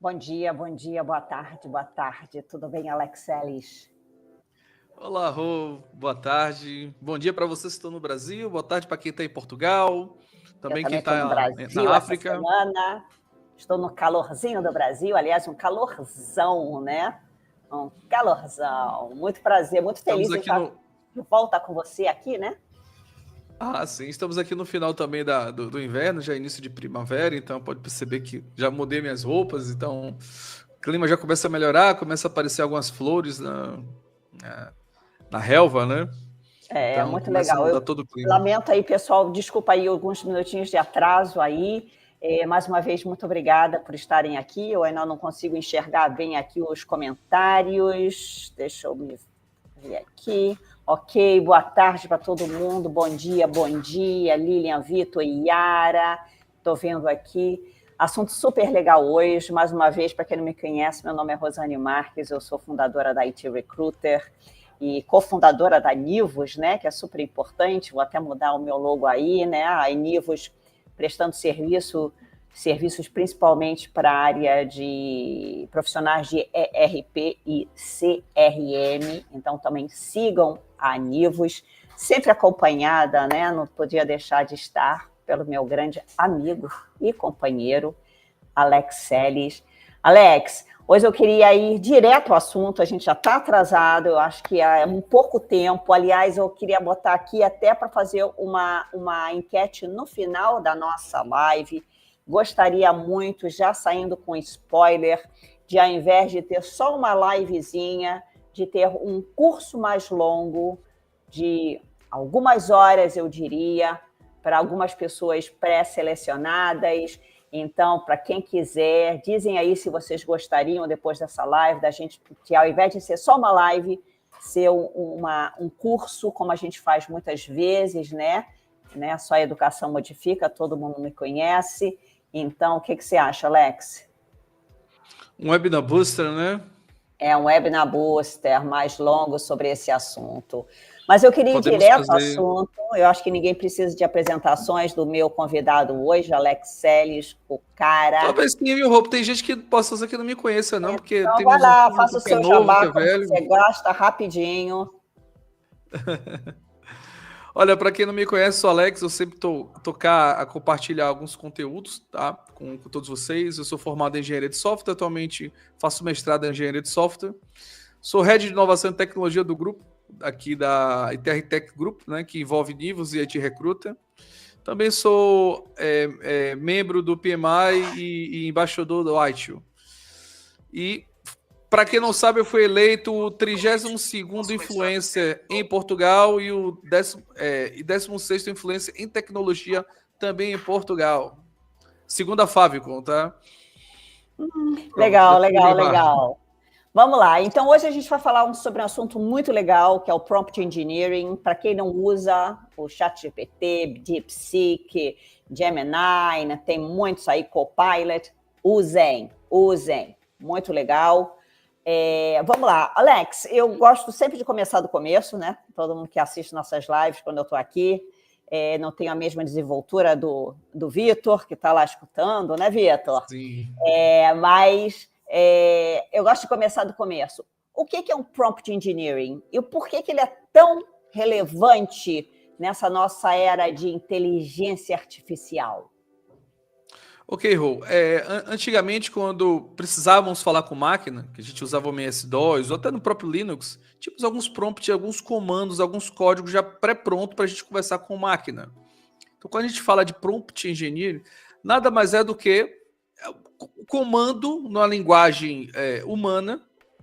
Bom dia, boa tarde. Tudo bem, Alex Ellis? Olá, Rô, boa tarde. Bom dia para vocês que estão no Brasil, boa tarde para quem está em Portugal, Eu também quem também estou no está Brasil na essa África. semana. Estou no calorzinho do Brasil, aliás, um calorzão, né? Um calorzão. Muito prazer, muito Estamos feliz em aqui estar no. de volta com você aqui, né? Ah, sim, estamos aqui no final também do inverno, já início de primavera, então pode perceber que já mudei minhas roupas, então o clima já começa a melhorar, começa a aparecer algumas flores na, na relva, né? É Então muito começa a legal. mudar Eu todo o clima. lamento aí, pessoal, desculpa aí alguns minutinhos de atraso aí. Mais uma vez, muito obrigada por estarem aqui. Eu ainda não consigo enxergar bem aqui os comentários. Deixa eu me ver aqui. Ok, boa tarde para todo mundo. Bom dia. Lilian, Vitor e Yara. Estou vendo aqui. Assunto super legal hoje. Mais uma vez, para quem não me conhece, meu nome é Rosane Marques, eu sou fundadora da IT Recruiter e cofundadora da Nivus, né, que é super importante, vou até mudar o meu logo aí, né, a Nivus prestando serviços principalmente para a área de profissionais de ERP e CRM, então também sigam a Nivus, sempre acompanhada, né, não podia deixar de estar pelo meu grande amigo e companheiro, Alex Seles. Alex, hoje eu queria ir direto ao assunto, a gente já está atrasado, eu acho que é um pouco tempo. Aliás, eu queria botar aqui até para fazer uma enquete no final da nossa live. Gostaria muito, já saindo com spoiler, de ao invés de ter só uma livezinha, de ter um curso mais longo, de algumas horas, eu diria, para algumas pessoas pré-selecionadas. Então, para quem quiser, dizem aí se vocês gostariam, depois dessa live, da gente, que ao invés de ser só uma live, ser um curso, como a gente faz muitas vezes, né? Só a educação modifica, todo mundo me conhece. Então, o que você acha, Alex? Um Webinar Booster, né? É um webinar booster mais longo sobre esse assunto. Mas eu queria ir Podemos direto ao fazer. assunto. Eu acho que ninguém precisa de apresentações do meu convidado hoje, Alex Seles, o cara. Talvez sim, viu, Roupa? Tem gente que possa ser que não me conheça, não, porque Então, vai temos um lá, faça público o que é seu novo, que jabá é como velho. você gosta, rapidinho. Olha, para quem não me conhece, sou Alex, eu sempre tocar a compartilhar alguns conteúdos, tá? Com todos vocês. Eu sou formado em engenharia de software, atualmente faço mestrado em engenharia de software. Sou head de inovação e tecnologia do grupo, aqui da ITR Tech Group, né? Que envolve Nivus e IT Recruiter. Também sou membro do PMI e embaixador do ITIL. E para quem não sabe, eu fui eleito o 32º influencer em Portugal e o 16º influencer em tecnologia também em Portugal. Segundo a Favicon, tá? Pronto, Legal, já tirei legal, o bar. legal. Vamos lá. Então, hoje a gente vai falar sobre um assunto muito legal, que é o prompt engineering. Para quem não usa o ChatGPT, DeepSeek, Gemini, né? Tem muitos aí, Copilot. Usem. Muito legal. Vamos lá. Alex, eu gosto sempre de começar do começo, né? Todo mundo que assiste nossas lives quando eu estou aqui. Não tenho a mesma desenvoltura do Vitor, que está lá escutando, né, Vitor? Sim. Mas eu gosto de começar do começo. O que é um prompt engineering? E por que ele é tão relevante nessa nossa era de inteligência artificial? Ok, Rô. Antigamente, quando precisávamos falar com máquina, que a gente usava o MS-DOS, ou até no próprio Linux, tínhamos alguns prompts, alguns comandos, alguns códigos já pré-pronto para a gente conversar com máquina. Então, quando a gente fala de prompt engineering, nada mais é do que o comando numa linguagem humana,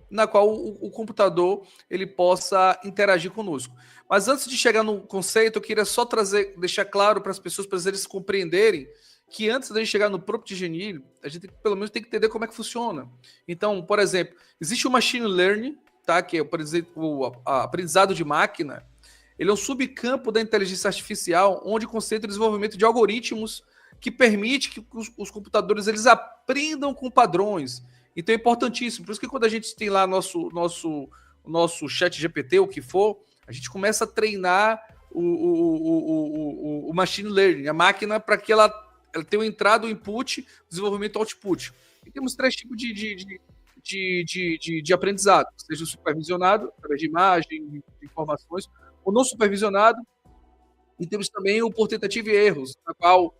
na qual o computador ele possa interagir conosco. Mas antes de chegar no conceito, eu queria só deixar claro para as pessoas, para eles compreenderem que antes da gente chegar no prompt engineering, a gente pelo menos tem que entender como é que funciona. Então, por exemplo, existe o machine learning, tá? Que é, por exemplo, o aprendizado de máquina. Ele é um subcampo da inteligência artificial, onde concentra o desenvolvimento de algoritmos que permite que os computadores eles aprendam com padrões. Então é importantíssimo. Por isso que quando a gente tem lá nosso chat GPT, o que for, a gente começa a treinar o machine learning, a máquina, para que ela tenha entrada, o input, desenvolvimento, output. E temos 3 tipos de aprendizado, seja o supervisionado, através de imagem, de informações, o não supervisionado, e temos também o por tentativa e erros, na qual,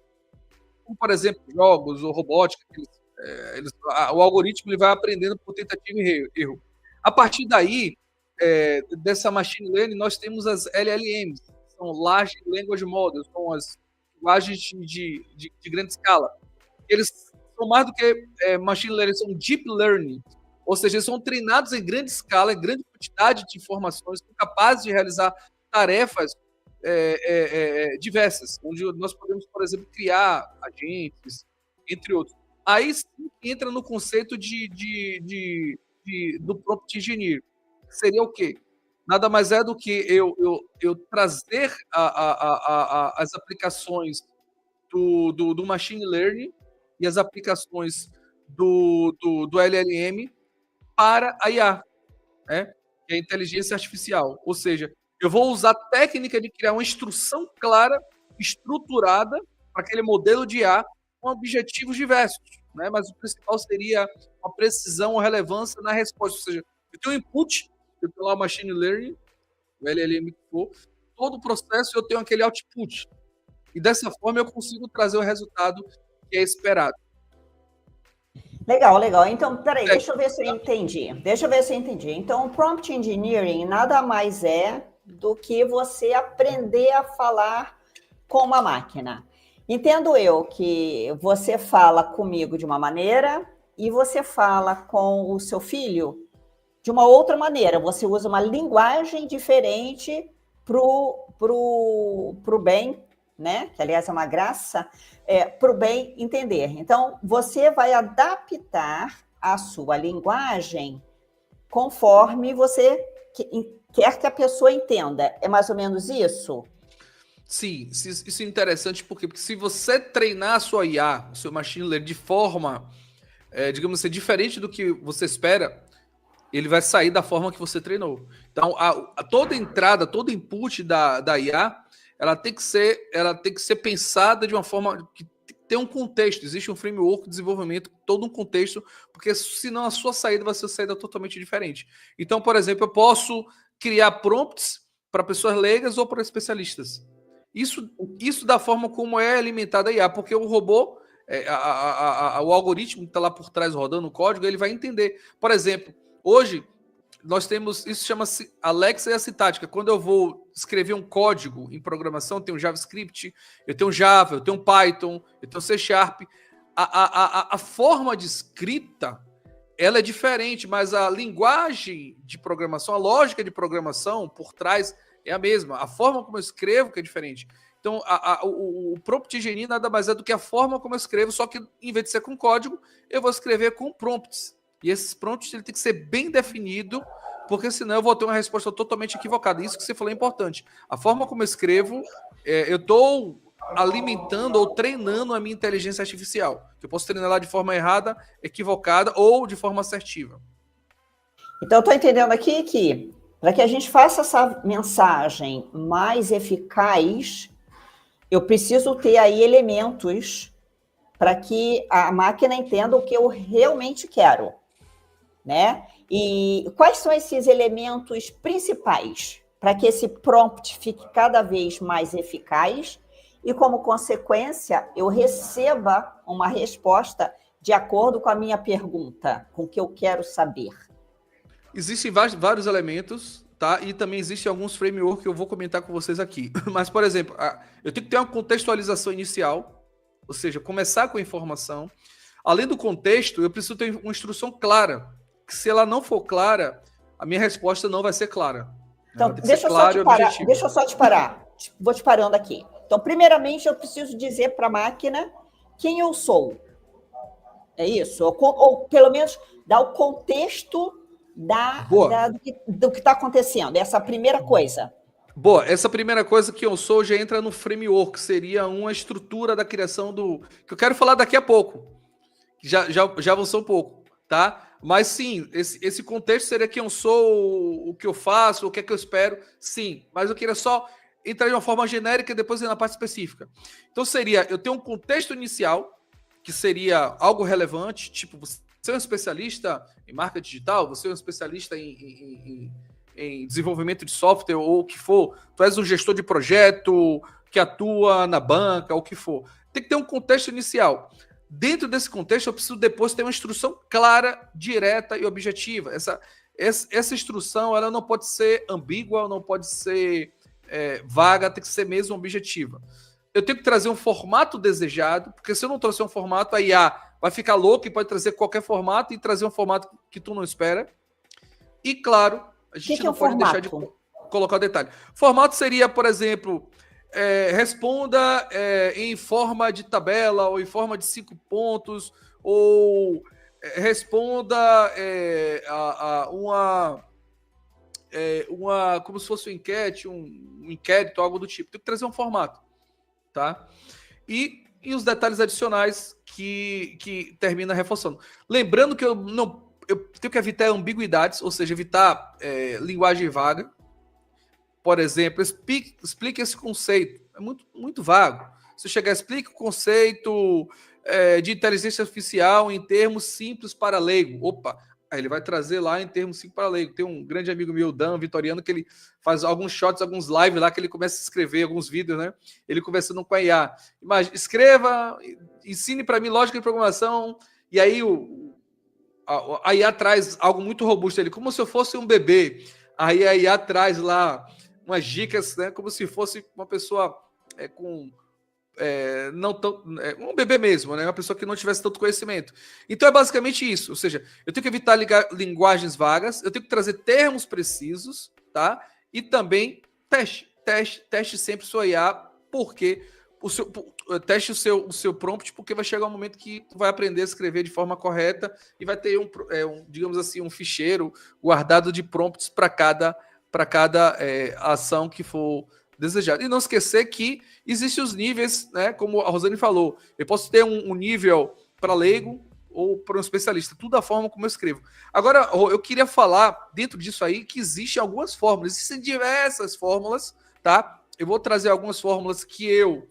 como, por exemplo, jogos ou robótica, o algoritmo ele vai aprendendo por tentativa e erro. A partir daí, dessa machine learning, nós temos as LLMs, que são Large Language Models, são as linguagens de grande escala. Eles são mais do que machine learning, são deep learning, ou seja, eles são treinados em grande escala, em grande quantidade de informações, são capazes de realizar tarefas diversas, onde nós podemos, por exemplo, criar agentes, entre outros. Aí sim entra no conceito do prompt engineer. Seria o quê? Nada mais é do que eu trazer as aplicações do machine learning e as aplicações do LLM para a IA, né? Que é a inteligência artificial. Ou seja, eu vou usar a técnica de criar uma instrução clara, estruturada, para aquele modelo de IA com objetivos diversos, né? Mas o principal seria uma precisão ou relevância na resposta. Ou seja, eu tenho um input, eu tenho lá o machine learning, o LLM que for, todo o processo eu tenho aquele output. E dessa forma eu consigo trazer o resultado que é esperado. Legal, legal. Então, peraí, deixa eu ver se eu entendi. Então, o prompt engineering nada mais é do que você aprender a falar com uma máquina. Entendo eu que você fala comigo de uma maneira e você fala com o seu filho de uma outra maneira. Você usa uma linguagem diferente pro bem, né? Que, aliás, é uma graça, para o bem entender. Então, você vai adaptar a sua linguagem conforme você quer que a pessoa entenda. É mais ou menos isso? Sim, isso é interessante porque se você treinar a sua IA, o seu machine learning de forma, digamos assim, diferente do que você espera, ele vai sair da forma que você treinou. Então, toda entrada, todo input da IA, ela tem que ser pensada de uma forma que tem um contexto. Existe um framework de desenvolvimento, todo um contexto, porque senão a sua saída vai ser uma saída totalmente diferente. Então, por exemplo, eu posso criar prompts para pessoas leigas ou para especialistas. Isso da forma como é alimentada a IA, porque o robô, o algoritmo que está lá por trás rodando o código, ele vai entender. Por exemplo, hoje nós temos, isso chama-se Alexa e a sintática. Quando eu vou escrever um código em programação, eu tenho JavaScript, eu tenho Java, eu tenho Python, eu tenho C#. A forma de escrita, ela é diferente, mas a linguagem de programação, a lógica de programação por trás é a mesma. A forma como eu escrevo que é diferente. Então, o prompt engineering nada mais é do que a forma como eu escrevo, só que em vez de ser com código, eu vou escrever com prompts. E esses prompts ele tem que ser bem definido, porque senão eu vou ter uma resposta totalmente equivocada. Isso que você falou é importante. A forma como eu escrevo, eu estou alimentando ou treinando a minha inteligência artificial. Eu posso treinar ela de forma errada, equivocada ou de forma assertiva. Então, estou entendendo aqui que, para que a gente faça essa mensagem mais eficaz, eu preciso ter aí elementos para que a máquina entenda o que eu realmente quero, né? E quais são esses elementos principais para que esse prompt fique cada vez mais eficaz e, como consequência, eu receba uma resposta de acordo com a minha pergunta, com o que eu quero saber? Existem vários elementos, tá? E também existem alguns frameworks que eu vou comentar com vocês aqui. Mas, por exemplo, eu tenho que ter uma contextualização inicial, ou seja, começar com a informação. Além do contexto, eu preciso ter uma instrução clara, que se ela não for clara, a minha resposta não vai ser clara. Então, deixa eu só te parar. Vou te parando aqui. Então, primeiramente, eu preciso dizer para a máquina quem eu sou. É isso? Ou pelo menos dar o contexto do que está acontecendo. Essa primeira coisa. Boa, essa primeira coisa que eu sou já entra no framework, seria uma estrutura da criação que eu quero falar daqui a pouco. Já avançou um pouco, tá? Mas sim, esse contexto seria quem eu sou, o que eu faço, o que é que eu espero, sim. Mas eu queria só entrar de uma forma genérica e depois ir na parte específica. Então seria, eu tenho um contexto inicial, que seria algo relevante, tipo, você é um especialista em marca digital, você é um especialista em desenvolvimento de software ou o que for, tu és um gestor de projeto que atua na banca, ou o que for. Tem que ter um contexto inicial. Dentro desse contexto, eu preciso depois ter uma instrução clara, direta e objetiva. Essa instrução ela não pode ser ambígua, não pode ser vaga, tem que ser mesmo objetiva. Eu tenho que trazer um formato desejado, porque se eu não trouxer um formato, a IA vai ficar louca e pode trazer qualquer formato e trazer um formato que tu não espera. E, claro, a gente não pode deixar de colocar o detalhe. Formato seria, por exemplo, responda em forma de tabela ou em forma de 5 pontos, ou responda como se fosse um inquérito, algo do tipo. Tem que trazer um formato, tá? E os detalhes adicionais que termina reforçando. Lembrando que eu tenho que evitar ambiguidades, ou seja, evitar linguagem vaga. Por exemplo, explique esse conceito. É muito, muito vago. Se eu chegar, explique o conceito de inteligência artificial em termos simples para leigo. Opa, aí ele vai trazer lá em termos simples para leigo. Tem um grande amigo meu, Dan Vitoriano, que ele faz alguns shots, alguns lives lá, que ele começa a escrever alguns vídeos, né? Ele conversando com a IA. Imagina, escreva, ensine para mim lógica de programação, e aí a IA traz algo muito robusto ali, como se eu fosse um bebê. Aí a IA traz lá umas dicas, né, como se fosse uma pessoa não tão, um bebê mesmo, né, uma pessoa que não tivesse tanto conhecimento. Então é basicamente isso, ou seja, eu tenho que evitar linguagens vagas, eu tenho que trazer termos precisos, tá? E também teste sempre sua IA, porque teste o seu prompt, porque vai chegar um momento que tu vai aprender a escrever de forma correta e vai ter digamos assim, um ficheiro guardado de prompts para cada ação que for desejada. E não esquecer que existem os níveis, né? Como a Rosane falou, eu posso ter um nível para leigo ou para um especialista, tudo da forma como eu escrevo. Agora, eu queria falar dentro disso aí que existem algumas fórmulas, existem diversas fórmulas, tá? Eu vou trazer algumas fórmulas que eu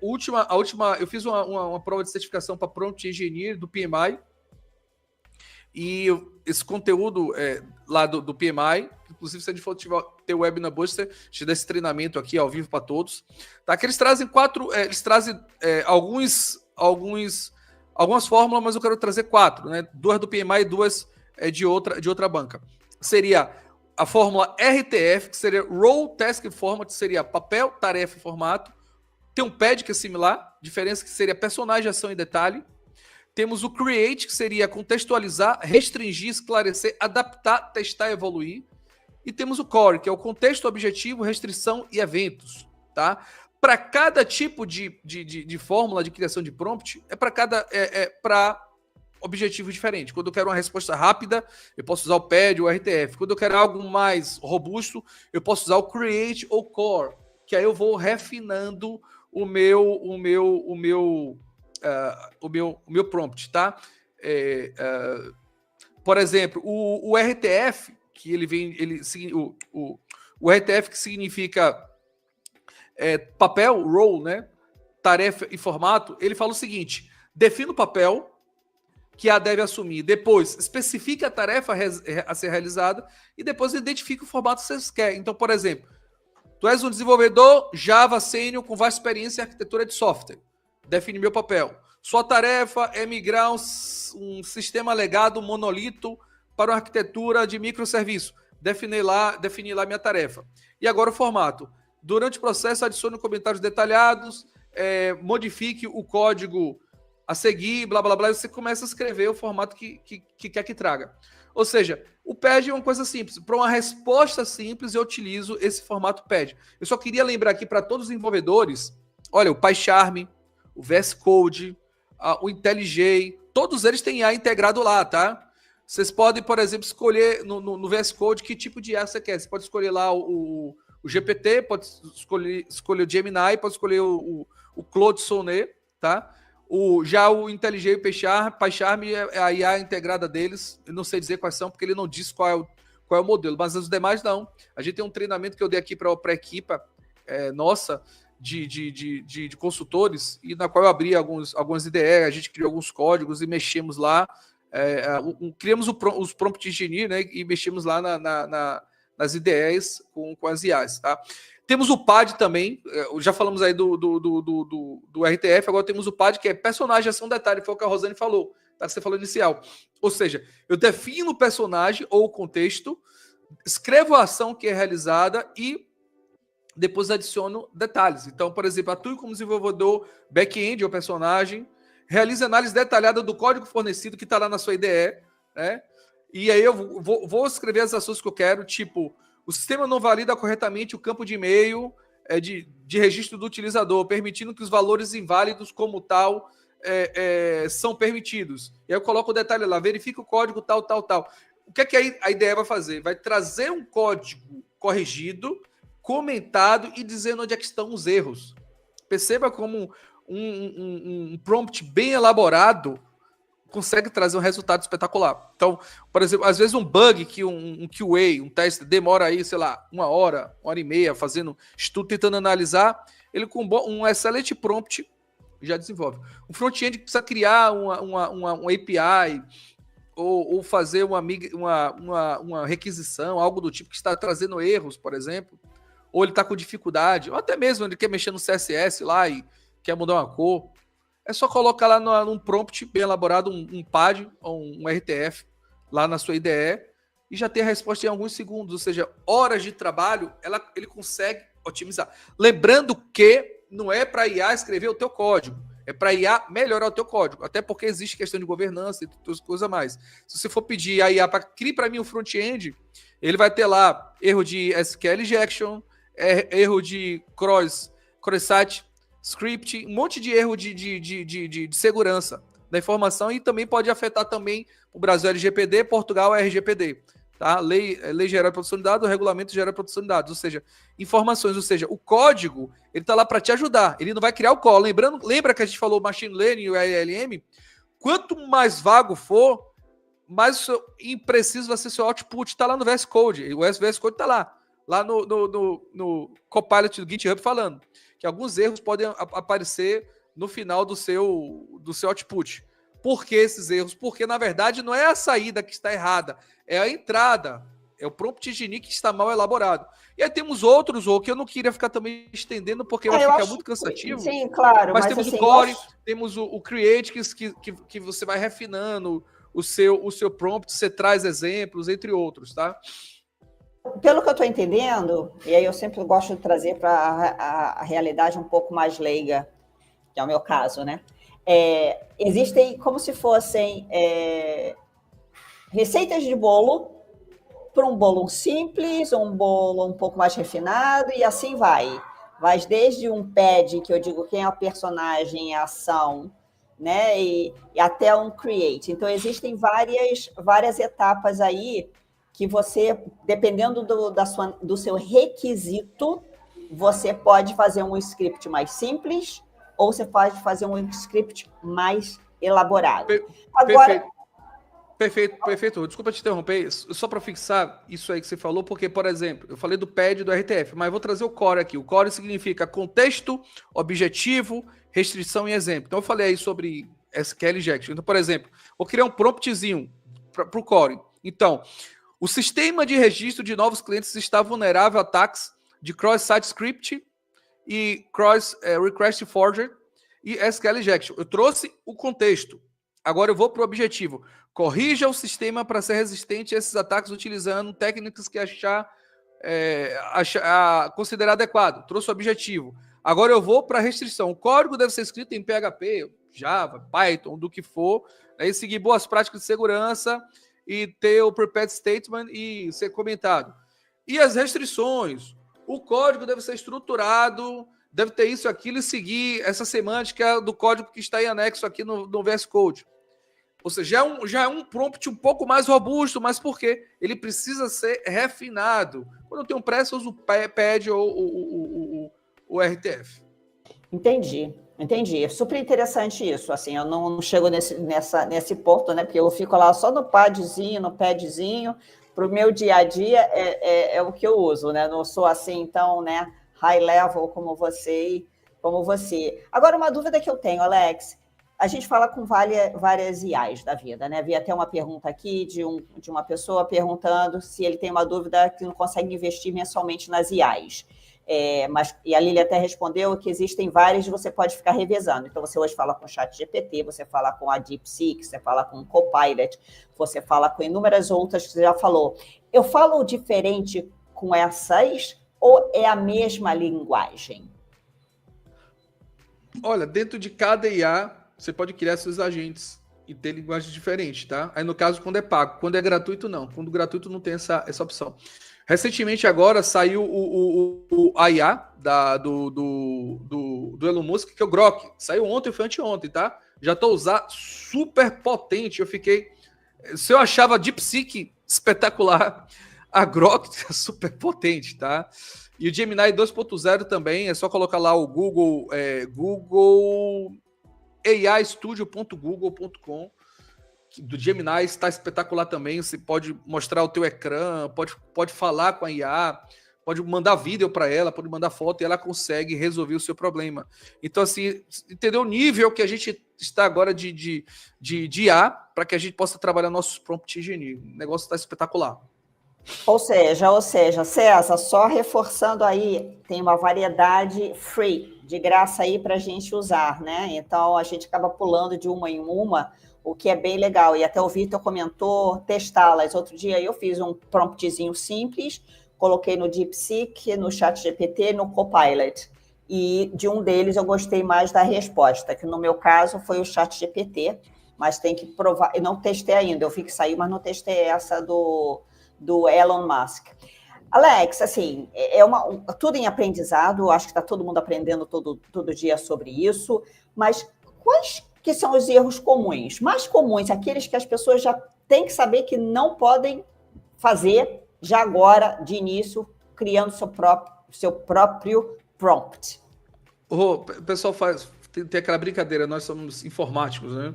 eu fiz uma prova de certificação para Prompt Engineer do PMI, e esse conteúdo lá do PMI, inclusive se a gente for ter o Webinar Buster, a gente dá esse treinamento aqui ao vivo para todos, tá? Que eles trazem algumas fórmulas, mas eu quero trazer 4, né? 2 do PMI e 2 de outra banca. Seria a fórmula RTF, que seria Role Task Format, que seria papel, tarefa e formato. Tem um PED, que é similar, diferença que seria personagem, ação e detalhe. Temos o Create, que seria contextualizar, restringir, esclarecer, adaptar, testar e evoluir. E temos o Core, que é o contexto, objetivo, restrição e eventos, tá? Para cada tipo de fórmula de criação de prompt, para objetivo diferente. Quando eu quero uma resposta rápida, eu posso usar o PED ou o RTF. Quando eu quero algo mais robusto, eu posso usar o Create ou Core, que aí eu vou refinando o meu prompt, tá? Por exemplo, o RTF, que o RTF, que significa papel, role, né? Tarefa e formato, ele fala o seguinte: defina o papel que a deve assumir, depois especifica a tarefa a ser realizada e depois identifica o formato que você quer. Então, por exemplo, tu és um desenvolvedor Java Sênior com vasta experiência em arquitetura de software. Define meu papel. Sua tarefa é migrar um sistema legado monolito para uma arquitetura de microserviço. Definir lá minha tarefa. E agora o formato. Durante o processo, adicione comentários detalhados, modifique o código a seguir, blá, blá, blá, e você começa a escrever o formato que quer que traga. Ou seja, o PED é uma coisa simples. Para uma resposta simples, eu utilizo esse formato PED. Eu só queria lembrar aqui para todos os desenvolvedores, olha, o PyCharm, o VS Code, o IntelliJ, todos eles têm IA integrado lá, tá? Vocês podem, por exemplo, escolher no VS Code que tipo de IA você quer. Você pode escolher lá o GPT, pode escolher o Gemini, pode escolher o Claude Sonnet, tá? Já o IntelliJ e o PyCharm é a IA integrada deles. Eu não sei dizer quais são, porque ele não diz qual é o modelo, mas os demais não. A gente tem um treinamento que eu dei aqui para a equipa nossa, de consultores, e na qual eu abri algumas IDE, a gente criou alguns códigos e mexemos lá, criamos os prompt engineer, né, e mexemos lá nas IDEs com as IAs, tá? Temos o PAD também, já falamos aí do RTF, agora temos o PAD, que é personagem, ação, detalhe, foi o que a Rosane falou, tá? Você falou inicial. Ou seja, eu defino o personagem ou o contexto, escrevo a ação que é realizada e depois adiciono detalhes. Então, por exemplo, atue como desenvolvedor back-end ou personagem, realize análise detalhada do código fornecido que está lá na sua IDE, né? E aí eu vou escrever as ações que eu quero, tipo, o sistema não valida corretamente o campo de e-mail de registro do utilizador, permitindo que os valores inválidos como tal são permitidos. E aí eu coloco o detalhe lá, verifica o código tal. O que é que a IDE vai fazer? Vai trazer um código corrigido, comentado e dizendo onde é que estão os erros. Perceba como um prompt bem elaborado consegue trazer um resultado espetacular. Então, por exemplo, às vezes um bug que um QA, um teste, demora aí, sei lá, 1 hora e meia fazendo estudo, tentando analisar, ele com um excelente prompt já desenvolve. Um front-end que precisa criar uma API ou fazer uma requisição, algo do tipo que está trazendo erros, por exemplo, ou ele está com dificuldade, ou até mesmo ele quer mexer no CSS lá e quer mudar uma cor, é só colocar lá num prompt bem elaborado, um PAD ou um RTF lá na sua IDE e já tem a resposta em alguns segundos, ou seja, horas de trabalho, ele consegue otimizar. Lembrando que não é para IA escrever o teu código, é para IA melhorar o teu código, até porque existe questão de governança e outras coisas mais. Se você for pedir a IA para criar para mim um front-end, ele vai ter lá erro de SQL injection, erro de cross-site script, um monte de erro de segurança da informação e também pode afetar também o Brasil LGPD, Portugal RGPD, tá? Lei Geral de Proteção de Dados, Regulamento Geral de Proteção de Dados, ou seja, informações, ou seja, o código, ele tá lá para te ajudar, ele não vai criar o código. Lembra que a gente falou Machine Learning e o LLM? Quanto mais vago for, mais impreciso vai ser seu output, tá lá no VS Code, o VS Code tá lá no Copilot do GitHub falando que alguns erros podem aparecer no final do seu output. Por que esses erros? Porque, na verdade, não é a saída que está errada, é a entrada. É o prompt engineer que está mal elaborado. E aí temos outros, que eu não queria ficar também estendendo, porque eu acho que é muito cansativo. Sim, claro. Mas temos assim, o Core, temos o Create, que você vai refinando o seu prompt, você traz exemplos, entre outros, tá? Pelo que eu estou entendendo, e aí eu sempre gosto de trazer para a realidade um pouco mais leiga, que é o meu caso, né? Existem como se fossem receitas de bolo para um bolo simples, um bolo um pouco mais refinado, e assim vai. Vai desde um pad, que eu digo quem é o personagem em ação, né? E até um create. Então, existem várias etapas aí que você, dependendo do seu requisito, você pode fazer um script mais simples ou você pode fazer um script mais elaborado. Agora... Perfeito. Desculpa te interromper, só para fixar isso aí que você falou, porque, por exemplo, eu falei do PAD e do RTF, mas eu vou trazer o Core aqui. O Core significa contexto, objetivo, restrição e exemplo. Então, eu falei aí sobre SQL injection. Então, por exemplo, vou criar um promptzinho para o Core. Então, o sistema de registro de novos clientes está vulnerável a ataques de cross-site script e cross-request forger e SQL injection. Eu trouxe o contexto. Agora eu vou para o objetivo. Corrija o sistema para ser resistente a esses ataques utilizando técnicas que considerar adequado. Trouxe o objetivo. Agora eu vou para a restrição. O código deve ser escrito em PHP, Java, Python, do que for, né, e seguir boas práticas de segurança e ter o prepared statement e ser comentado. E as restrições? O código deve ser estruturado, deve ter isso, aquilo e seguir essa semântica do código que está em anexo aqui no VS Code. Ou seja, já é um prompt um pouco mais robusto, mas por quê? Ele precisa ser refinado. Quando eu tenho pressa, eu uso o PAD ou o RTF. Entendi. É super interessante isso. Assim, eu não chego nesse ponto, né? Porque eu fico lá só no padzinho, para o meu dia a dia é o que eu uso, né? Não sou assim, então, né, high level como você como você. Agora, uma dúvida que eu tenho, Alex, a gente fala com várias IAs da vida, né? Vi até uma pergunta aqui de uma pessoa perguntando se ele tem uma dúvida que não consegue investir mensalmente nas IAs. E a Lili até respondeu que existem várias e você pode ficar revezando. Então, você hoje fala com o ChatGPT, você fala com a DeepSeek, você fala com o Copilot, você fala com inúmeras outras que você já falou. Eu falo diferente com essas ou é a mesma linguagem? Olha, dentro de cada IA, você pode criar seus agentes e ter linguagens diferentes, tá? Aí, no caso, quando é pago. Quando é gratuito, não. Quando gratuito, não tem essa opção. Recentemente, agora, saiu a IA do Elon Musk, que é o Grok. Saiu ontem, foi anteontem, tá? Já estou usando, super potente. Eu fiquei... Se eu achava a DeepSeek espetacular, a Grok é super potente, tá? E o Gemini 2.0 também, é só colocar lá o Google aistudio.google.com, do Gemini, está espetacular também. Você pode mostrar o teu ecrã, pode falar com a IA, pode mandar vídeo para ela, pode mandar foto e ela consegue resolver o seu problema. Então, assim, entendeu o nível que a gente está agora de IA para que a gente possa trabalhar nossos prompt engineering. O negócio está espetacular. Ou seja, César, só reforçando aí, tem uma variedade free, de graça aí para a gente usar, né? Então, a gente acaba pulando de uma em uma, o que é bem legal. E até o Vitor comentou testá-las. Outro dia eu fiz um promptzinho simples, coloquei no DeepSeek, no ChatGPT, no Copilot. E de um deles eu gostei mais da resposta, que no meu caso foi o ChatGPT, mas tem que provar. Eu não testei ainda, eu vi que saiu, mas não testei essa do Elon Musk. Alex, assim, tudo em aprendizado, acho que está todo mundo aprendendo todo dia sobre isso, mas quais que são os erros comuns? Mais comuns, aqueles que as pessoas já têm que saber que não podem fazer já agora, de início, criando seu próprio prompt. O pessoal tem aquela brincadeira, nós somos informáticos, né?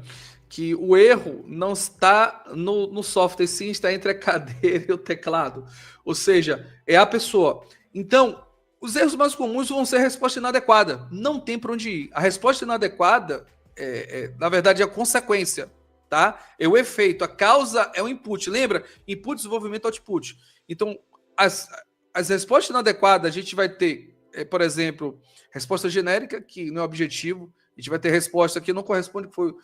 Que o erro não está no software, sim está entre a cadeira e o teclado. Ou seja, é a pessoa. Então, os erros mais comuns vão ser a resposta inadequada. Não tem para onde ir. A resposta inadequada, na verdade, é a consequência, tá? É o efeito. A causa é o input. Lembra? Input, desenvolvimento, output. Então, as respostas inadequadas, a gente vai ter, por exemplo, resposta genérica, que não é objetivo. A gente vai ter resposta que não corresponde ao que foi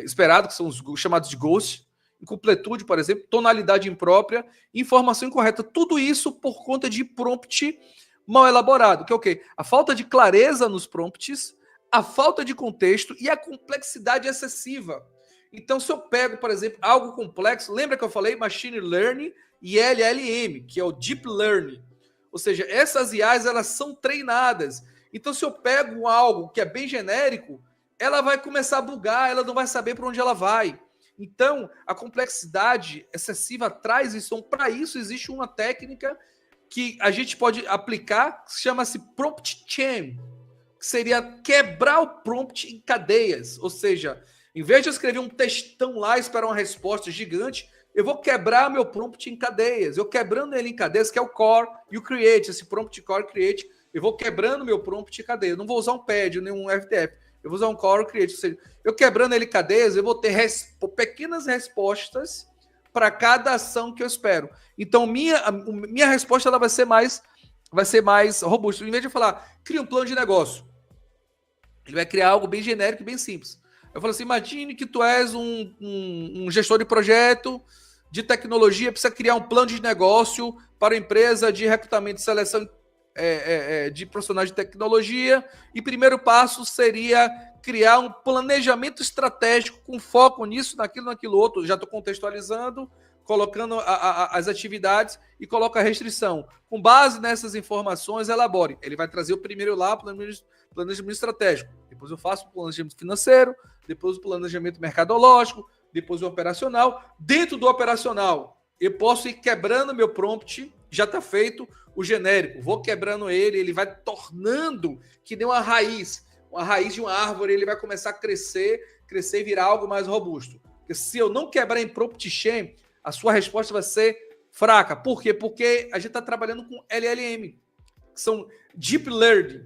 esperado, que são os chamados de ghost, incompletude, por exemplo, tonalidade imprópria, informação incorreta, tudo isso por conta de prompt mal elaborado, que é o quê? A falta de clareza nos prompts, a falta de contexto e a complexidade excessiva. Então, se eu pego, por exemplo, algo complexo, lembra que eu falei Machine Learning e LLM, que é o Deep Learning, ou seja, essas IAs, elas são treinadas. Então, se eu pego algo que é bem genérico, ela vai começar a bugar, ela não vai saber para onde ela vai. Então, a complexidade excessiva traz isso. Então, para isso, existe uma técnica que a gente pode aplicar, que chama-se prompt chain, que seria quebrar o prompt em cadeias. Ou seja, em vez de eu escrever um textão lá e esperar uma resposta gigante, eu vou quebrar meu prompt em cadeias. Eu quebrando ele em cadeias, que é o core e o create, esse prompt core create, eu vou quebrando meu prompt em cadeia. Eu não vou usar um PAD, nem um FTF. Eu vou usar um Core Create, ou seja, eu quebrando ele em cadeias, eu vou ter pequenas respostas para cada ação que eu espero. Então, minha resposta ela vai ser mais robusta. Em vez de eu falar, cria um plano de negócio, ele vai criar algo bem genérico e bem simples. Eu falo assim, imagine que tu és um gestor de projeto de tecnologia, precisa criar um plano de negócio para a empresa de recrutamento e seleção de profissionais de tecnologia, e primeiro passo seria criar um planejamento estratégico com foco nisso, naquilo outro. Já estou contextualizando, colocando as atividades e coloco a restrição. Com base nessas informações, elabore. Ele vai trazer o primeiro lá, planejamento estratégico. Depois eu faço o planejamento financeiro, depois o planejamento mercadológico, depois o operacional. Dentro do operacional, eu posso ir quebrando meu prompt, já está feito o genérico. Vou quebrando ele vai tornando que nem uma raiz de uma árvore, ele vai começar a crescer e virar algo mais robusto. Porque se eu não quebrar em prompt chain, a sua resposta vai ser fraca. Por quê? Porque a gente está trabalhando com LLM, que são Deep Learning.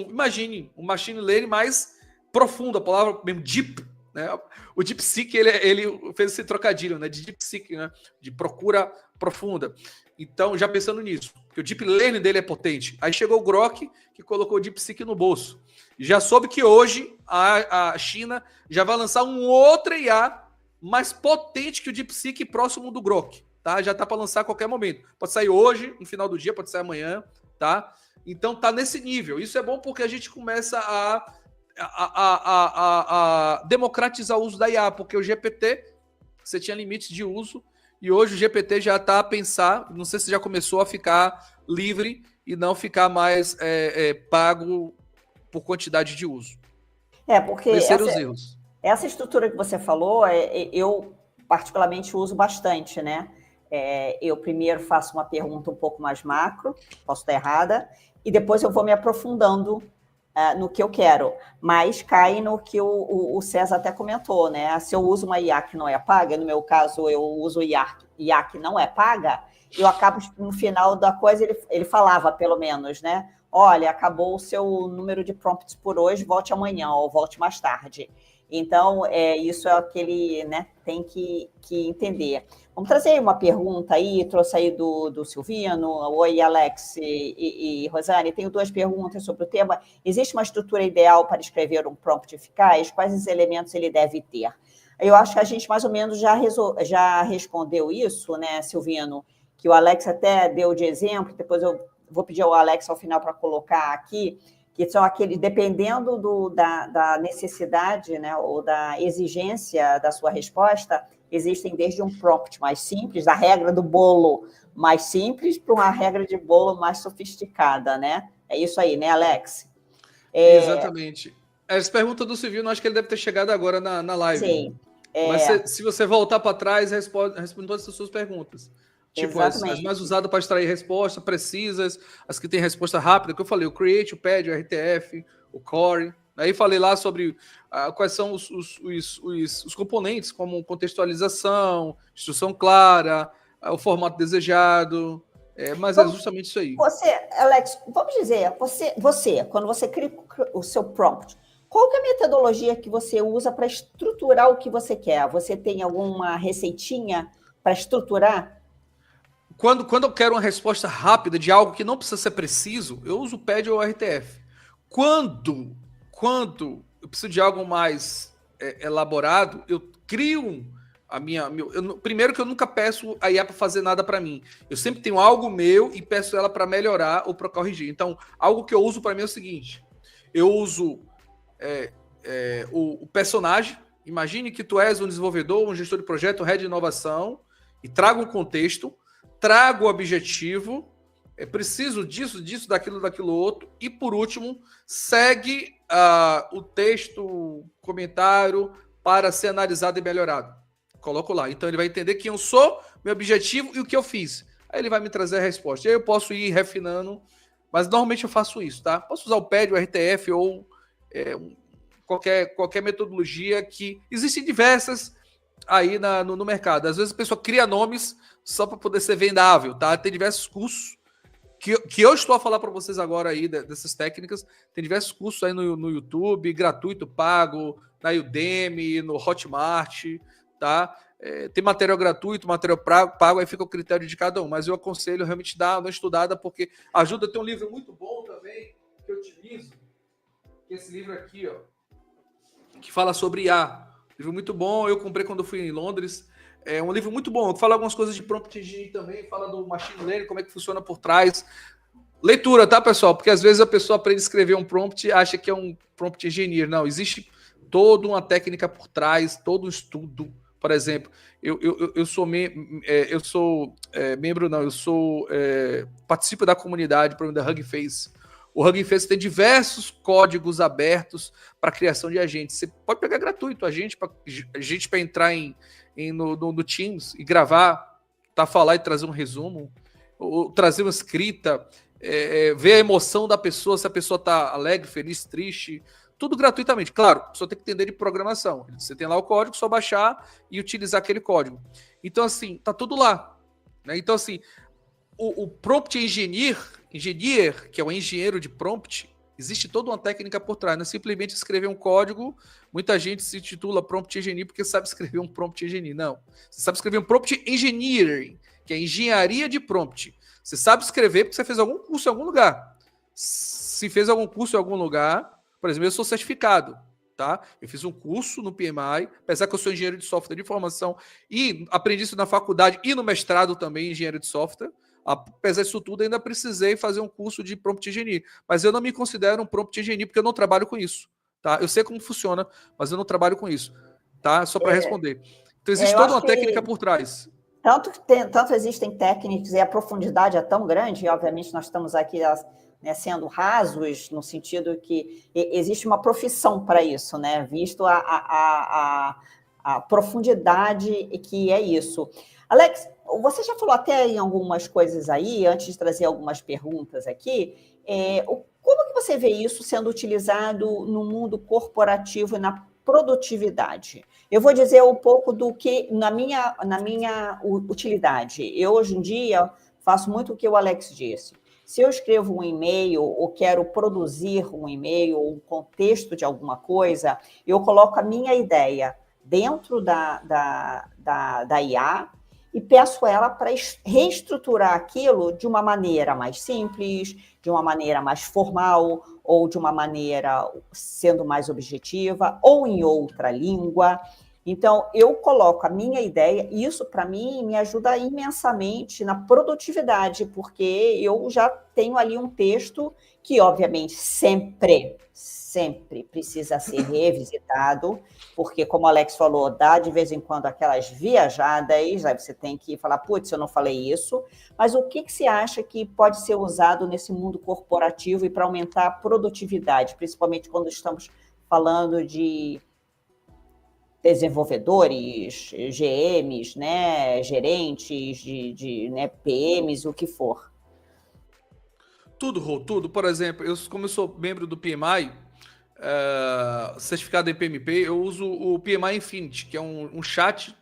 Imagine, um machine learning mais profundo, a palavra mesmo deep, né? O DeepSeek, ele fez esse trocadilho, né? De DeepSeek, né? De procura profunda. Então, já pensando nisso, que o deep learning dele é potente. Aí chegou o Grok, que colocou o DeepSeek no bolso. Já soube que hoje a China já vai lançar um outro IA mais potente que o DeepSeek próximo do Grok, tá? Já tá para lançar a qualquer momento. Pode sair hoje, no final do dia, pode sair amanhã, tá? Então tá nesse nível. Isso é bom porque a gente começa a democratizar o uso da IA, porque o GPT, você tinha limites de uso, e hoje o GPT já está a pensar, não sei se já começou a ficar livre e não ficar mais pago por quantidade de uso. Porque os erros. Essa estrutura que você falou, eu particularmente uso bastante, né? Eu primeiro faço uma pergunta um pouco mais macro, posso estar errada, e depois eu vou me aprofundando no que eu quero, mas cai no que o César até comentou, né? Se eu uso uma IA que não é paga, no meu caso eu uso IA que não é paga, eu acabo, no final da coisa, ele falava pelo menos, né? Olha, acabou o seu número de prompts por hoje, volte amanhã ou volte mais tarde. Então, isso é aquele, né, tem que entender. Vamos trazer uma pergunta aí, trouxe aí do Silvino. Oi, Alex e Rosane, tenho 2 perguntas sobre o tema. Existe uma estrutura ideal para escrever um prompt eficaz? Quais os elementos ele deve ter? Eu acho que a gente mais ou menos já respondeu isso, né, Silvino? Que o Alex até deu de exemplo, depois eu vou pedir ao Alex ao final para colocar aqui, que são aqueles, dependendo da necessidade, né, ou da exigência da sua resposta, existem desde um prompt mais simples, a regra do bolo mais simples, para uma regra de bolo mais sofisticada, né? É isso aí, né, Alex? Exatamente. Essa pergunta do Silvio, acho que ele deve ter chegado agora na live. Sim. Mas se você voltar para trás, responde todas as suas perguntas. Tipo, as mais usadas para extrair respostas precisas, as que têm resposta rápida, que eu falei, o Create, o Pad, o RTF, o Core. Aí falei lá sobre quais são os componentes, como contextualização, instrução clara, o formato desejado, mas é justamente isso aí. Alex, vamos dizer, você quando você cria o seu prompt, qual que é a metodologia que você usa para estruturar o que você quer? Você tem alguma receitinha para estruturar? Quando eu quero uma resposta rápida de algo que não precisa ser preciso, eu uso o PAD ou o RTF. Quando eu preciso de algo mais elaborado, eu crio primeiro que eu nunca peço a IA para fazer nada para mim. Eu sempre tenho algo meu e peço ela para melhorar ou para corrigir. Então, algo que eu uso para mim é o seguinte. Eu uso o personagem. Imagine que tu és um desenvolvedor, um gestor de projeto, um head de inovação, e trago um contexto, trago o objetivo, preciso disso, daquilo outro, e por último, segue o texto, comentário, para ser analisado e melhorado. Coloco lá. Então ele vai entender quem eu sou, meu objetivo e o que eu fiz. Aí ele vai me trazer a resposta. E aí eu posso ir refinando, mas normalmente eu faço isso, tá? Posso usar o PAD, o RTF ou qualquer metodologia que... Existem diversas aí no mercado. Às vezes a pessoa cria nomes só para poder ser vendável, tá? Tem diversos cursos que eu estou a falar para vocês agora aí dessas técnicas. Tem diversos cursos aí no YouTube, gratuito, pago, na Udemy, no Hotmart, tá? Tem material gratuito, material pago, aí fica o critério de cada um. Mas eu aconselho realmente dar uma estudada, porque ajuda. Tem um livro muito bom também que eu utilizo, que é esse livro aqui, ó, que fala sobre IA. Livro muito bom, eu comprei quando eu fui em Londres. É um livro muito bom, fala algumas coisas de prompt engineering também, fala do machine learning, como é que funciona por trás. Leitura, tá, pessoal? Porque às vezes a pessoa aprende a escrever um prompt e acha que é um prompt engineer. Não, existe toda uma técnica por trás, todo um estudo. Por exemplo, participo da comunidade, por exemplo, da Hugging Face. O Hugging Face tem diversos códigos abertos para criação de agentes. Você pode pegar gratuito a gente para entrar no Teams e gravar, falar e trazer um resumo, ou trazer uma escrita, ver a emoção da pessoa, se a pessoa está alegre, feliz, triste, tudo gratuitamente. Claro, a pessoa tem que entender de programação. Você tem lá o código, só baixar e utilizar aquele código. Então, assim, tá tudo lá. Né? Então, assim, o prompt engineer, que é o engenheiro de prompt, Existe toda uma técnica por trás, não é simplesmente escrever um código. Muita gente se titula Prompt Engineer porque sabe escrever um Prompt Engineer. Não. Você sabe escrever um Prompt Engineering, que é engenharia de prompt. Você sabe escrever porque você fez algum curso em algum lugar. Se fez algum curso em algum lugar, por exemplo, eu sou certificado, tá? Eu fiz um curso no PMI, apesar que eu sou engenheiro de software de formação e aprendi isso na faculdade e no mestrado também, engenheiro de software. Apesar disso tudo, ainda precisei fazer um curso de Prompt Engineer. Mas eu não me considero um Prompt Engineer porque eu não trabalho com isso, tá? Eu sei como funciona, mas eu não trabalho com isso, tá? Só para responder. Então, existe toda uma técnica por trás. Tanto existem técnicas e a profundidade é tão grande, e obviamente nós estamos aqui, né, sendo rasos, no sentido que existe uma profissão para isso, né? Visto a profundidade que é isso. Alex, você já falou até em algumas coisas aí, antes de trazer algumas perguntas aqui, como que você vê isso sendo utilizado no mundo corporativo e na produtividade? Eu vou dizer um pouco do que, na minha utilidade. Eu, hoje em dia, faço muito o que o Alex disse. Se eu escrevo um e-mail ou quero produzir um e-mail ou um contexto de alguma coisa, eu coloco a minha ideia dentro da IA e peço ela para reestruturar aquilo de uma maneira mais simples, de uma maneira mais formal, ou de uma maneira sendo mais objetiva, ou em outra língua. Então, eu coloco a minha ideia, e isso, para mim, me ajuda imensamente na produtividade, porque eu já tenho ali um texto que, obviamente, sempre precisa ser revisitado, porque, como o Alex falou, dá de vez em quando aquelas viajadas, aí você tem que falar, putz, eu não falei isso, mas o que você acha que pode ser usado nesse mundo corporativo e para aumentar a produtividade, principalmente quando estamos falando de desenvolvedores, GMs, né, gerentes, né, PMs, o que for? Tudo, Rô, tudo. Por exemplo, como eu sou membro do PMI, certificado em PMP, eu uso o PMI Infinity, que é um chat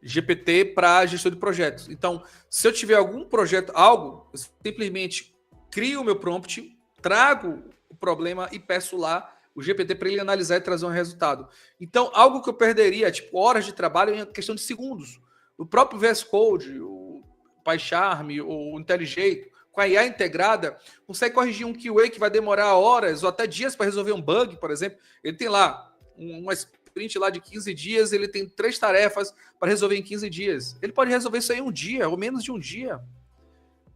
GPT para gestão de projetos. Então, se eu tiver algum projeto, eu simplesmente crio o meu prompt, trago o problema e peço lá o GPT para ele analisar e trazer um resultado. Então, algo que eu perderia, tipo, horas de trabalho em questão de segundos. O próprio VS Code, o PyCharm, o IntelliJ, com a IA integrada, consegue corrigir um QA que vai demorar horas ou até dias para resolver um bug, por exemplo. Ele tem lá uma sprint lá de 15 dias, ele tem 3 tarefas para resolver em 15 dias. Ele pode resolver isso aí em um dia, ou menos de um dia.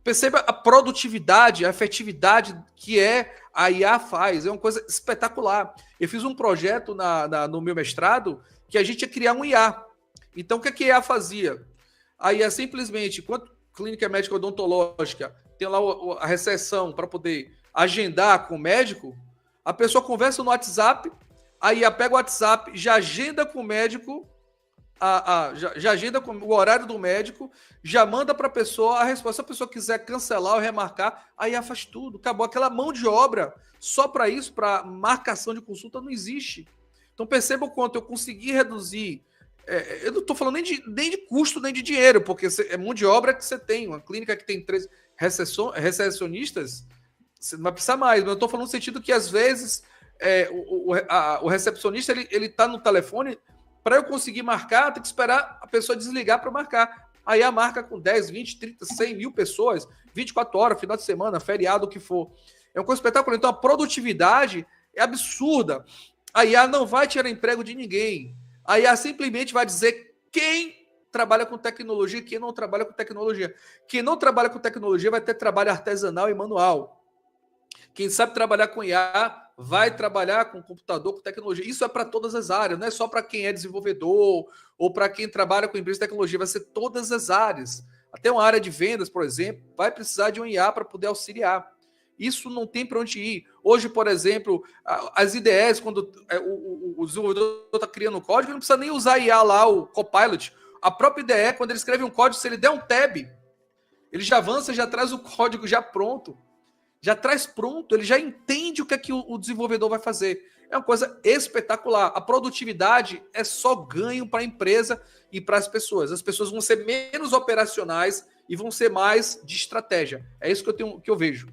Perceba a produtividade, a efetividade que a IA faz. É uma coisa espetacular. Eu fiz um projeto no meu mestrado que a gente ia criar um IA. Então, o que a IA fazia? A IA simplesmente, quando clínica médica odontológica tem lá a recepção para poder agendar com o médico, a pessoa conversa no WhatsApp, a IA pega o WhatsApp, já agenda com o médico, já agenda com o horário do médico, já manda para a pessoa a resposta. Se a pessoa quiser cancelar ou remarcar, a IA faz tudo. Acabou. Aquela mão de obra só para isso, para marcação de consulta, não existe. Então perceba o quanto eu consegui reduzir. Eu não estou falando nem de custo, nem de dinheiro, porque é mão de obra que você tem. Uma clínica que tem 3 recepcionistas, você não vai precisar mais. Mas eu estou falando no sentido que, às vezes, o recepcionista ele está no telefone. Para eu conseguir marcar, tem que esperar a pessoa desligar para marcar. Aí a marca com 10, 20, 30, 100 mil pessoas, 24 horas, final de semana, feriado, o que for. É uma coisa espetacular. Então, a produtividade é absurda. A IA não vai tirar emprego de ninguém. A IA simplesmente vai dizer quem trabalha com tecnologia e quem não trabalha com tecnologia. Quem não trabalha com tecnologia vai ter trabalho artesanal e manual. Quem sabe trabalhar com IA vai trabalhar com computador, com tecnologia. Isso é para todas as áreas, não é só para quem é desenvolvedor ou para quem trabalha com empresa de tecnologia, vai ser todas as áreas. Até uma área de vendas, por exemplo, vai precisar de um IA para poder auxiliar. Isso não tem para onde ir. Hoje, por exemplo, as IDEs, quando o desenvolvedor está criando um código, ele não precisa nem usar IA lá, o Copilot. A própria IDE, quando ele escreve um código, se ele der um tab, ele já avança, já traz o código já pronto. Já traz pronto, ele já entende o que o desenvolvedor vai fazer. É uma coisa espetacular. A produtividade é só ganho para a empresa e para as pessoas. As pessoas vão ser menos operacionais e vão ser mais de estratégia. É isso que eu vejo.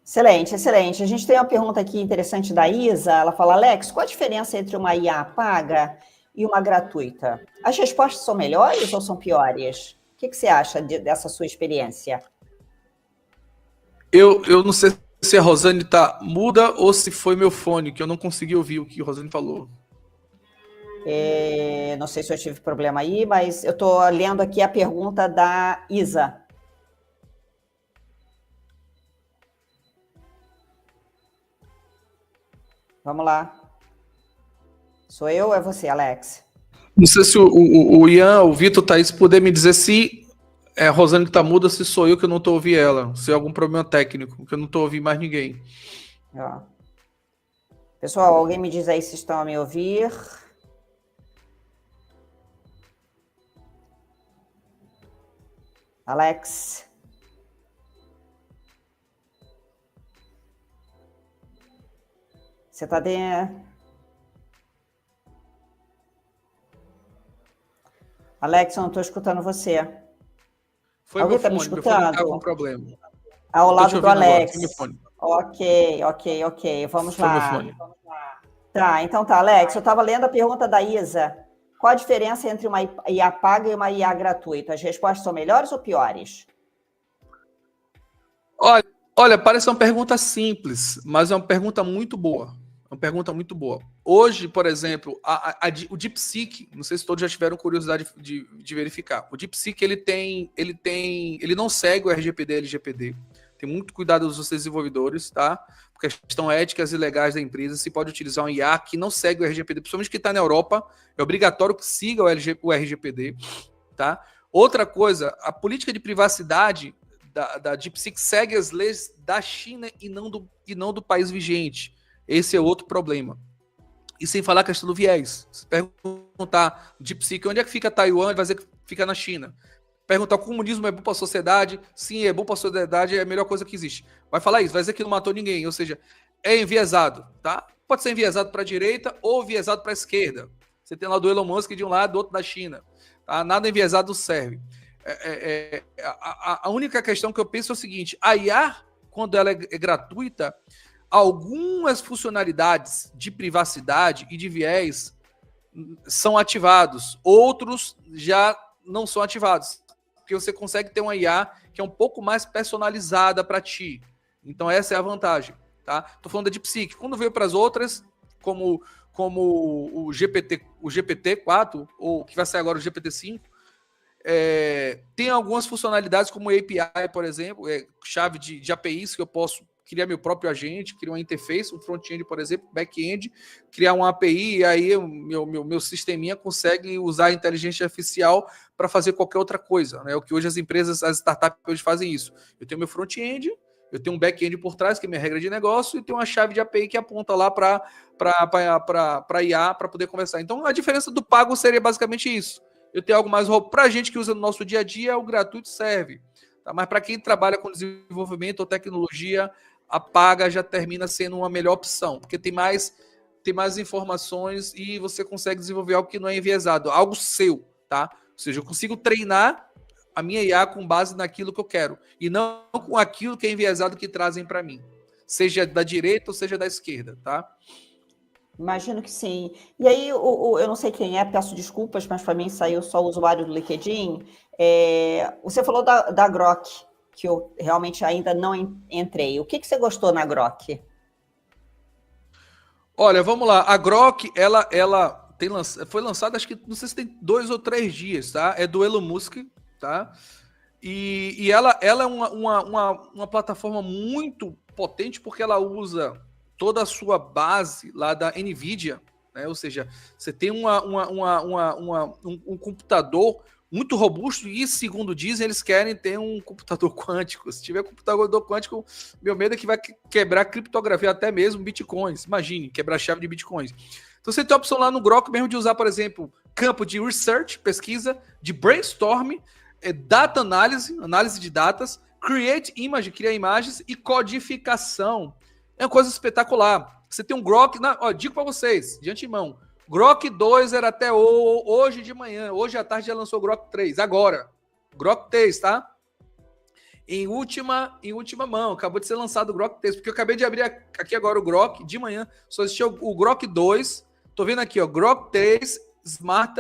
Excelente, excelente. A gente tem uma pergunta aqui interessante da Isa. Ela fala, Alex, qual a diferença entre uma IA paga e uma gratuita? As respostas são melhores ou são piores? O que você acha dessa sua experiência? Eu não sei se a Rosane tá muda ou se foi meu fone, que eu não consegui ouvir o que a Rosane falou. Não sei se eu tive problema aí, mas eu estou lendo aqui a pergunta da Isa. Vamos lá. Sou eu ou é você, Alex? Não sei se o Ian, o Vitor, Thaís, poder me dizer se é a Rosane que tá muda, se sou eu que eu não tô ouvindo ela, se é algum problema técnico, que eu não tô ouvindo mais ninguém. Ó. Pessoal, alguém me diz aí se estão a me ouvir. Alex. Você está dentro? Alex, eu não estou escutando você. Foi alguém meu está me fone, meu fone tá escutando? com problema. Ao lado do Alex. Agora, Ok. Vamos foi lá. meu fone. Tá, então tá, Alex. Eu estava lendo a pergunta da Isa. Qual a diferença entre uma IA paga e uma IA gratuita? As respostas são melhores ou piores? Olha, parece uma pergunta simples, mas é uma pergunta muito boa. É uma pergunta muito boa. Hoje, por exemplo, o DeepSeek, não sei se todos já tiveram curiosidade de verificar. O DeepSeek ele não segue o RGPD, LGPD. Tem muito cuidado dos desenvolvedores, tá? Por questões éticas e legais da empresa, se pode utilizar um IA que não segue o RGPD, principalmente que está na Europa, é obrigatório que siga o RGPD, tá? Outra coisa, a política de privacidade da DeepSeek segue as leis da China e não do país vigente. Esse é outro problema. E sem falar a questão do viés. Se perguntar DeepSeek, onde é que fica Taiwan, vai dizer que fica na China. Perguntar o comunismo é bom para a sociedade? Sim, é bom para a sociedade, é a melhor coisa que existe. Vai falar isso, vai dizer que não matou ninguém, ou seja, é enviesado, tá? Pode ser enviesado para a direita ou enviesado para a esquerda. Você tem lá do Elon Musk de um lado, do outro da China. Tá? Nada enviesado serve. A única questão que eu penso é o seguinte, a IA, quando ela é gratuita, algumas funcionalidades de privacidade e de viés são ativados, outros já não são ativados, porque você consegue ter uma IA que é um pouco mais personalizada para ti. Então essa é a vantagem, tá? Tô falando da DeepSeek. Quando veio para as outras, como o GPT-4 ou que vai ser agora o GPT-5, tem algumas funcionalidades como API, por exemplo, chave de APIs que eu posso criar meu próprio agente, criar uma interface, um front-end, por exemplo, back-end, criar uma API e aí meu sisteminha consegue usar a inteligência artificial para fazer qualquer outra coisa. Né? O que hoje as empresas, as startups hoje fazem isso. Eu tenho meu front-end, eu tenho um back-end por trás, que é minha regra de negócio, e tenho uma chave de API que aponta lá para IA para poder conversar. Então, a diferença do pago seria basicamente isso. Eu tenho algo mais para a gente que usa no nosso dia a dia, o gratuito serve. Tá? Mas para quem trabalha com desenvolvimento ou tecnologia, a paga já termina sendo uma melhor opção, porque tem mais informações e você consegue desenvolver algo que não é enviesado, algo seu, tá? Ou seja, eu consigo treinar a minha IA com base naquilo que eu quero, e não com aquilo que é enviesado que trazem para mim, seja da direita ou seja da esquerda, tá? Imagino que sim. E aí, eu não sei quem é, peço desculpas, mas para mim saiu só o usuário do LinkedIn. Você falou da Grok, que eu realmente ainda não entrei. O que você gostou na Grok? Olha, vamos lá. A Grok, ela foi lançada, acho que, não sei se tem 2 ou 3 dias, tá? É do Elon Musk, tá? E ela é uma plataforma muito potente porque ela usa toda a sua base lá da NVIDIA, né? Ou seja, você tem um computador muito robusto e, segundo dizem, eles querem ter um computador quântico. Se tiver computador quântico, meu medo é que vai quebrar criptografia, até mesmo bitcoins. Imagine, quebrar a chave de bitcoins. Então você tem a opção lá no Grok mesmo de usar, por exemplo, campo de research, pesquisa, de brainstorm, data análise de datas, create image, criar imagens e codificação. É uma coisa espetacular. Você tem um Grok, digo para vocês, de antemão, Grok 2 era até hoje de manhã, hoje à tarde já lançou o Grok 3, agora. Grok 3, tá? em última mão. Acabou de ser lançado o Grok 3, porque eu acabei de abrir aqui agora o Grok de manhã, só existiu o Grok 2. Tô vendo aqui, ó, Grok 3 Smart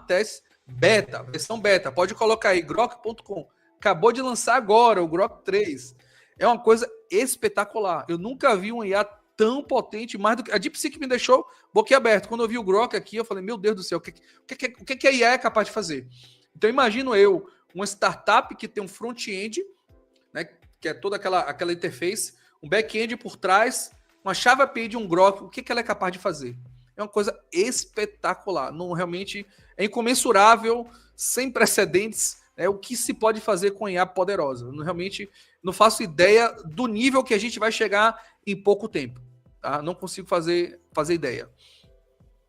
Test Beta, versão beta. Pode colocar aí, grok.com. Acabou de lançar agora o Grok 3. É uma coisa espetacular. Eu nunca vi um IA tão potente, mais do que a DeepSeek me deixou boquiaberto. Quando eu vi o Grok aqui, eu falei, meu Deus do céu, o que a IA é capaz de fazer? Então, imagino eu, uma startup que tem um front-end, né, que é toda aquela interface, um back-end por trás, uma chave API de um Grok, o que ela é capaz de fazer? É uma coisa espetacular. Não, realmente é incomensurável, sem precedentes, o que se pode fazer com IA poderosa. Realmente não faço ideia do nível que a gente vai chegar em pouco tempo. Tá? Não consigo fazer ideia.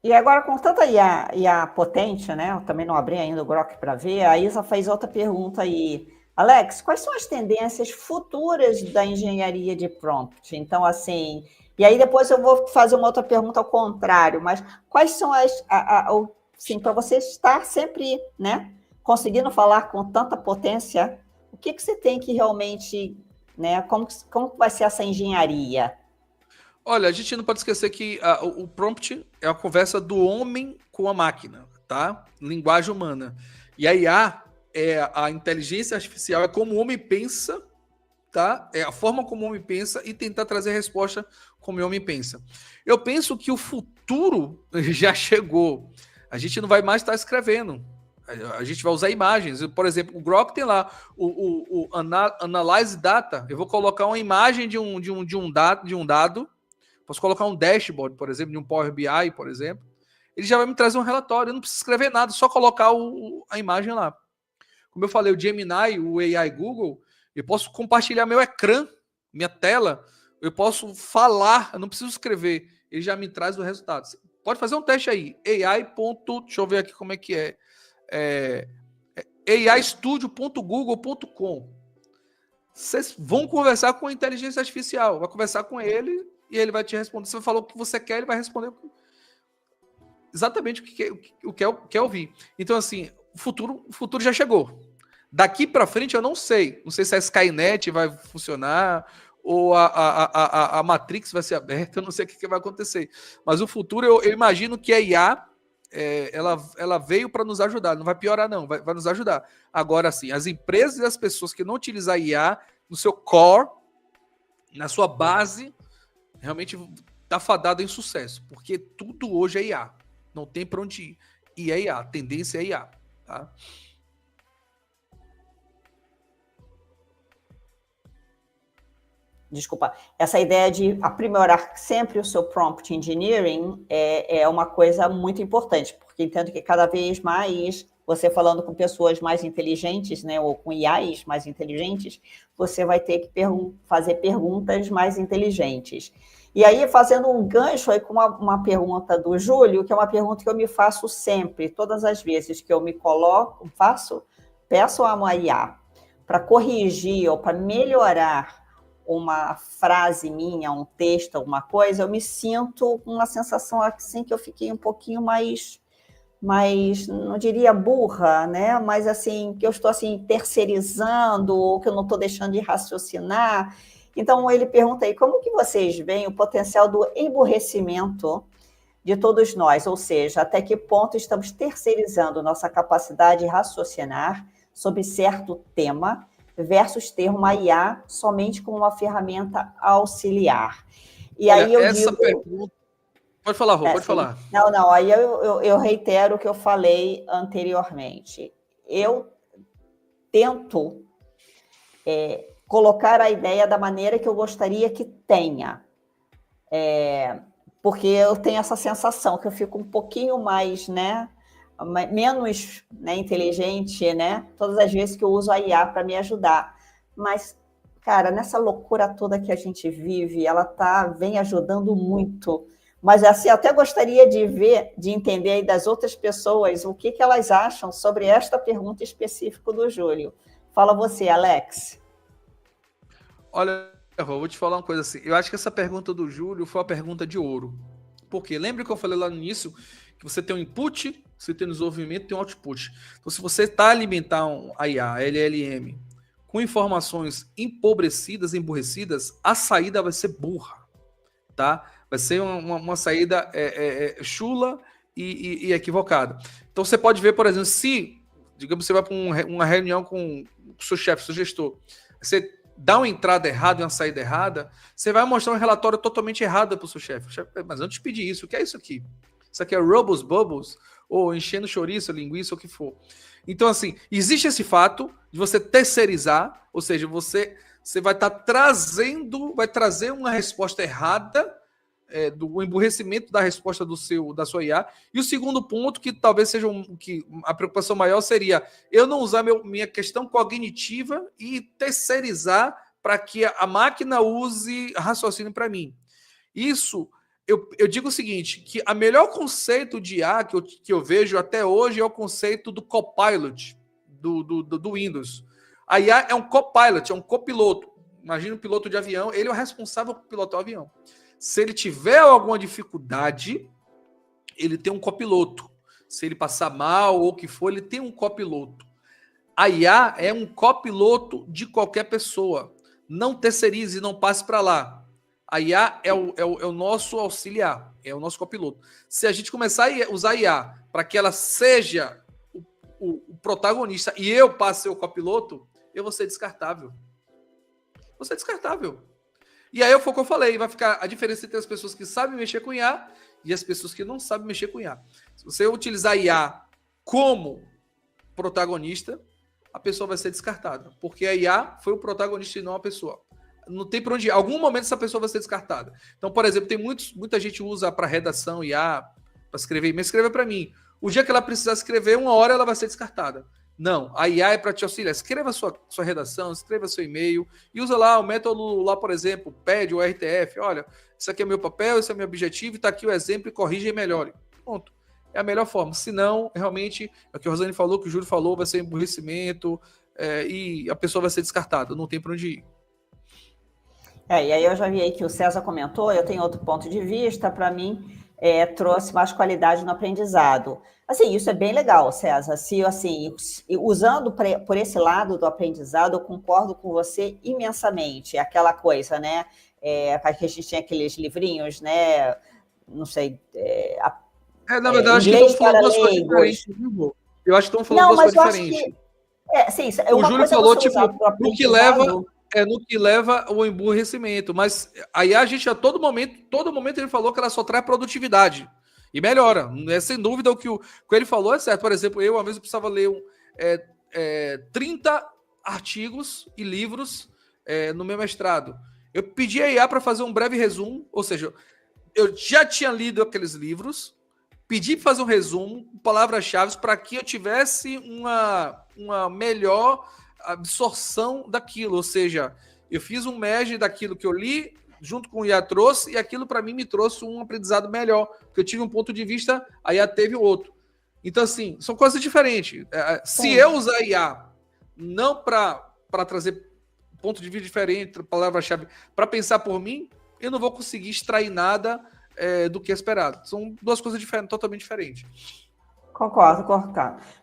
E agora, com tanta IA potente, né? Eu também não abri ainda o Grok para ver, a Isa fez outra pergunta aí. Alex, quais são as tendências futuras da engenharia de prompt? Então, assim, e aí depois eu vou fazer uma outra pergunta ao contrário, mas quais são assim, para você estar sempre, né, conseguindo falar com tanta potência, o que você tem que realmente, né, como vai ser essa engenharia? Olha, a gente não pode esquecer que o prompt é a conversa do homem com a máquina, tá? Linguagem humana. E a IA é a inteligência artificial, é como o homem pensa, tá? É a forma como o homem pensa e tentar trazer a resposta como o homem pensa. Eu penso que o futuro já chegou. A gente não vai mais estar escrevendo. A gente vai usar imagens. Por exemplo, o Grok tem lá o Analyze Data. Eu vou colocar uma imagem de um dado. Posso colocar um dashboard, por exemplo, de um Power BI, por exemplo. Ele já vai me trazer um relatório. Eu não preciso escrever nada, só colocar a imagem lá. Como eu falei, o Gemini, o AI Google, eu posso compartilhar meu ecrã, minha tela. Eu posso falar, eu não preciso escrever. Ele já me traz o resultado. Pode fazer um teste aí. AI. Deixa eu ver aqui como é que é. aistudio.google.com. Vocês vão conversar com a inteligência artificial. Vai conversar com ele e ele vai te responder. Você falou o que você quer, ele vai responder exatamente o que quer ouvir. Então, assim, o futuro já chegou. Daqui para frente eu não sei. Não sei se a Skynet vai funcionar ou a Matrix vai ser aberta. Eu não sei o que vai acontecer. Mas o futuro, eu imagino que a IA, ela veio para nos ajudar. Não vai piorar, não. Vai nos ajudar. Agora, sim, as empresas e as pessoas que não utilizam a IA no seu core, na sua base, realmente está fadado em sucesso. Porque tudo hoje é IA. Não tem para onde ir. E é IA. A tendência é IA. Tá? Desculpa, essa ideia de aprimorar sempre o seu prompt engineering é uma coisa muito importante, porque entendo que cada vez mais, você falando com pessoas mais inteligentes, né, ou com IAs mais inteligentes, você vai ter que fazer perguntas mais inteligentes. E aí, fazendo um gancho aí com uma pergunta do Júlio, que é uma pergunta que eu me faço sempre, todas as vezes que eu me coloco, peço a uma IA para corrigir ou para melhorar uma frase minha, um texto, alguma coisa, eu me sinto com uma sensação assim que eu fiquei um pouquinho mais, não diria burra, né? Mas assim, que eu estou assim terceirizando, ou que eu não estou deixando de raciocinar. Então, ele pergunta aí, como que vocês veem o potencial do emburrecimento de todos nós? Ou seja, até que ponto estamos terceirizando nossa capacidade de raciocinar sobre certo tema versus ter uma IA somente como uma ferramenta auxiliar. E olha, aí eu essa digo... pergunta... Pode falar, Rô, pode falar. Não, aí eu reitero o que eu falei anteriormente. Eu tento colocar a ideia da maneira que eu gostaria que tenha. Porque eu tenho essa sensação que eu fico um pouquinho mais, né, menos, né, inteligente, né, todas as vezes que eu uso a IA para me ajudar. Mas, cara, nessa loucura toda que a gente vive, ela vem ajudando muito. Mas, assim, eu até gostaria de entender aí das outras pessoas o que elas acham sobre esta pergunta específica do Júlio. Fala você, Alex. Olha, eu vou te falar uma coisa assim. Eu acho que essa pergunta do Júlio foi uma pergunta de ouro. Por quê? Lembra que eu falei lá no início que você tem um input, você tem um desenvolvimento, tem um output. Então, se você está alimentando a IA, a LLM, com informações empobrecidas, emburrecidas, a saída vai ser burra, tá? Vai ser uma saída chula e equivocada. Então, você pode ver, por exemplo, se, digamos, você vai para uma reunião com o seu chefe, seu gestor, você dá uma entrada errada e uma saída errada, você vai mostrar um relatório totalmente errado para o seu chefe. Mas eu não te pedi isso, o que é isso aqui? Isso aqui é Rubbles Bubbles, ou enchendo chouriço, linguiça, o que for. Então, assim, existe esse fato de você terceirizar, ou seja, você vai estar vai trazer uma resposta errada, do emburrecimento da resposta da sua IA. E o segundo ponto, que talvez seja que a preocupação maior, seria eu não usar minha questão cognitiva e terceirizar para que a máquina use raciocínio para mim. Isso, eu digo o seguinte, que o melhor conceito de IA que eu vejo até hoje é o conceito do Copilot do Windows. A IA é um Copilot, é um copiloto. Imagina um piloto de avião, ele é o responsável por pilotar o avião. Se ele tiver alguma dificuldade, ele tem um copiloto. Se ele passar mal ou o que for, ele tem um copiloto. A IA é um copiloto de qualquer pessoa. Não terceirize, não passe para lá. A IA é o nosso auxiliar, é o nosso copiloto. Se a gente começar a usar a IA para que ela seja o protagonista e eu passe a ser o copiloto, eu vou ser descartável. Vou ser descartável. E aí foi o que eu falei, vai ficar a diferença entre as pessoas que sabem mexer com IA e as pessoas que não sabem mexer com IA. Se você utilizar IA como protagonista, a pessoa vai ser descartada, porque a IA foi o protagonista e não a pessoa. Não tem para onde ir. Em algum momento essa pessoa vai ser descartada. Então, por exemplo, tem muita gente usa para redação IA, para escrever e-mail, escreve para mim. O dia que ela precisar escrever, 1 hora ela vai ser descartada. Não, a IA é para te auxiliar. Escreva sua redação, escreva seu e-mail e usa lá o método lá, por exemplo, PED ou RTF. Olha, isso aqui é meu papel, esse é meu objetivo, está aqui o exemplo e corrija e melhore. Pronto. É a melhor forma. Se não, realmente, é o que o Rosane falou, que o Júlio falou, vai ser emburrecimento e a pessoa vai ser descartada. Não tem para onde ir. E aí eu já vi aí que o César comentou, eu tenho outro ponto de vista, para mim, trouxe mais qualidade no aprendizado. Assim, isso é bem legal, César. Se, assim, usando por esse lado do aprendizado, eu concordo com você imensamente. É aquela coisa, né? Que a gente tinha aqueles livrinhos, né? Não sei. Na verdade, acho que estão falando duas coisas diferentes. Eu acho que estão falando duas coisas diferentes. Sim, o Júlio falou, tipo, no que leva o emburrecimento. Mas aí a gente, a todo momento ele falou que ela só traz produtividade. E melhora. Sem dúvida, o que ele falou é certo. Por exemplo, uma vez eu precisava ler 30 artigos e livros no meu mestrado. Eu pedi a IA para fazer um breve resumo, ou seja, eu já tinha lido aqueles livros, pedi para fazer um resumo, palavras-chave, para que eu tivesse uma melhor absorção daquilo. Ou seja, eu fiz um merge daquilo que eu li, junto com o IA trouxe, e aquilo para mim me trouxe um aprendizado melhor, porque eu tive um ponto de vista, a IA teve outro. Então, assim, são coisas diferentes. Se eu usar IA não para trazer ponto de vista diferente, palavra-chave, para pensar por mim, eu não vou conseguir extrair nada do que é esperado. São duas coisas totalmente diferentes. Concordo.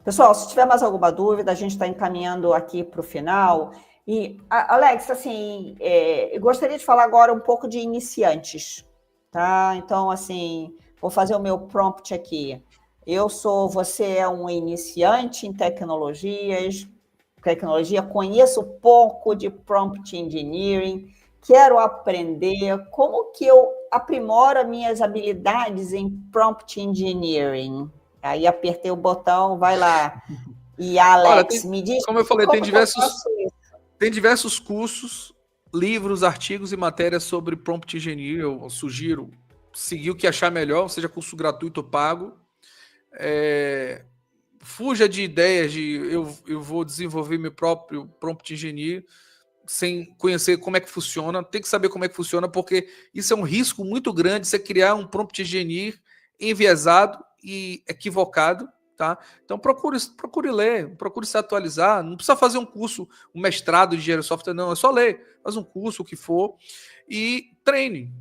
Pessoal, se tiver mais alguma dúvida, a gente está encaminhando aqui para o final. E, Alex, assim, eu gostaria de falar agora um pouco de iniciantes, tá? Então, assim, vou fazer o meu prompt aqui. Você é um iniciante em tecnologia, conheço pouco de prompt engineering, quero aprender como que eu aprimoro minhas habilidades em prompt engineering. Aí apertei o botão, vai lá. E Alex, olha, me diz como eu falei, tem diversos cursos, livros, artigos e matérias sobre prompt engineering. Eu sugiro seguir o que achar melhor, seja curso gratuito ou pago. Fuja de ideias de eu vou desenvolver meu próprio prompt engineer sem conhecer como é que funciona. Tem que saber como é que funciona, porque isso é um risco muito grande, você criar um prompt engineer enviesado e equivocado, tá? Então procure ler, procure se atualizar. Não precisa fazer um curso, um mestrado de engenharia de software, não. É só ler, faz um curso, o que for, e treine.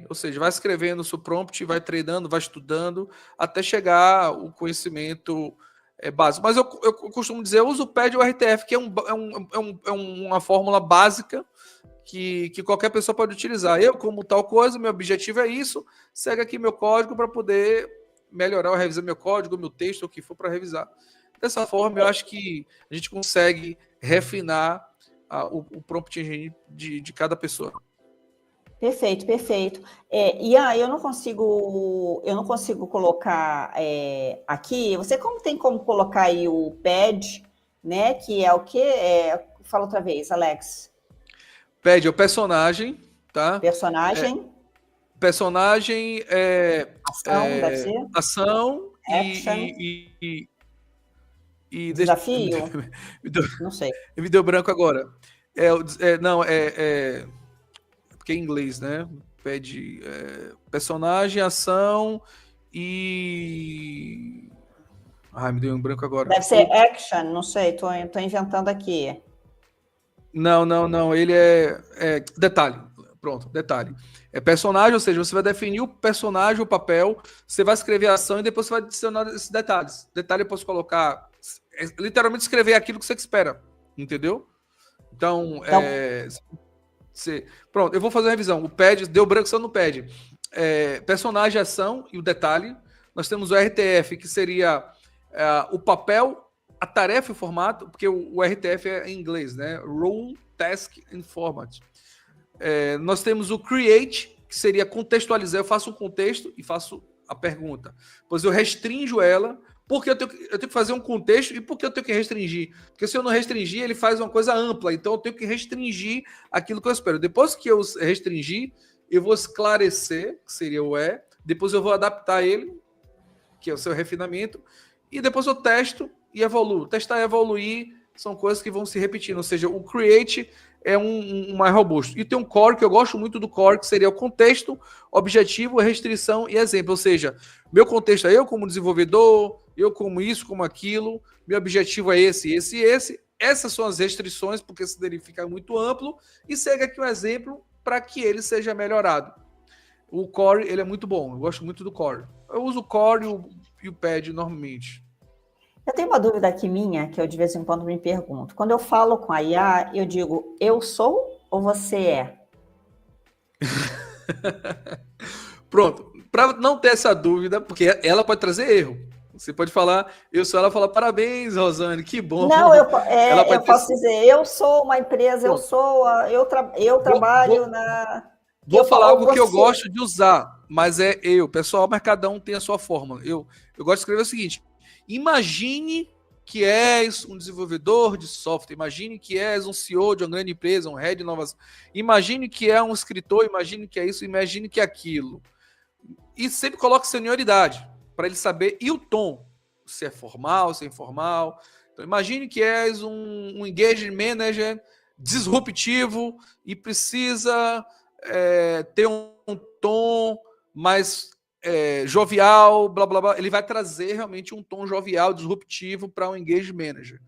Ou seja, vai escrevendo o seu prompt, vai treinando, vai estudando, até chegar o conhecimento básico. Mas eu costumo dizer, eu uso o PED e o RTF, que é uma fórmula básica que qualquer pessoa pode utilizar. Eu, como tal coisa, meu objetivo é isso, segue aqui meu código para poder melhorar ou revisar meu código, meu texto, o que for para revisar. Dessa forma, eu acho que a gente consegue refinar o prompt engineering de cada pessoa. Perfeito, perfeito. Ian, eu não consigo colocar aqui. Você tem como colocar aí o PED, né? Que é o quê? Fala outra vez, Alex. PED é o personagem, tá? Personagem. Personagem Ação, deve ser. ação Action. Desafio? Não sei. Me deu branco agora. Porque é em inglês, né? Pede personagem, ação e... Ai, me deu um branco agora. Deve ser action, não sei, tô inventando aqui. Não, ele é detalhe. Pronto, detalhe. É personagem, ou seja, você vai definir o personagem, o papel, você vai escrever a ação e depois você vai adicionar esses detalhes. Detalhe eu posso colocar, literalmente escrever aquilo que você espera, entendeu? Então, pronto, eu vou fazer uma revisão. O PED, deu branco só no PED. Personagem, ação e o detalhe. Nós temos o RTF, que seria o papel, a tarefa e o formato, porque o RTF é em inglês, né? Role, Task and Format. Nós temos o Create, que seria contextualizar. Eu faço um contexto e faço a pergunta. Pois eu restringo ela, porque eu tenho que fazer um contexto e porque eu tenho que restringir. Porque se eu não restringir, ele faz uma coisa ampla. Então eu tenho que restringir aquilo que eu espero. Depois que eu restringir, eu vou esclarecer, que seria o depois eu vou adaptar ele, que é o seu refinamento, e depois eu testo e evoluo. Testar e evoluir são coisas que vão se repetindo. Ou seja, o Create é um mais robusto. E tem um core, que eu gosto muito do core, que seria o contexto, objetivo, restrição e exemplo. Ou seja, meu contexto é eu como desenvolvedor, eu como isso, como aquilo, meu objetivo é esse, esse e esse. Essas são as restrições, porque se dele fica muito amplo, e segue aqui um exemplo para que ele seja melhorado. O core, ele é muito bom, eu gosto muito do core. Eu uso o core e o pad normalmente. Eu tenho uma dúvida aqui minha, que eu de vez em quando me pergunto. Quando eu falo com a IA, eu digo, eu sou ou você é? Pronto. Para não ter essa dúvida, porque ela pode trazer erro. Você pode falar, eu sou, ela fala, parabéns, Rosane, que bom. Não, eu posso dizer, eu sou uma empresa, eu trabalho na... Vou falar algo que eu gosto de usar, mas é eu. Pessoal, mas cada um tem a sua fórmula. Eu gosto de escrever o seguinte, imagine que és um desenvolvedor de software, imagine que és um CEO de uma grande empresa, um head de inovação, imagine que é um escritor, imagine que é isso, imagine que é aquilo. E sempre coloque senioridade, para ele saber, e o tom, se é formal, se é informal. Então, imagine que és um engagement manager disruptivo e precisa ter um tom mais jovial, blá, blá, blá. Ele vai trazer realmente um tom jovial, disruptivo para um engagement manager.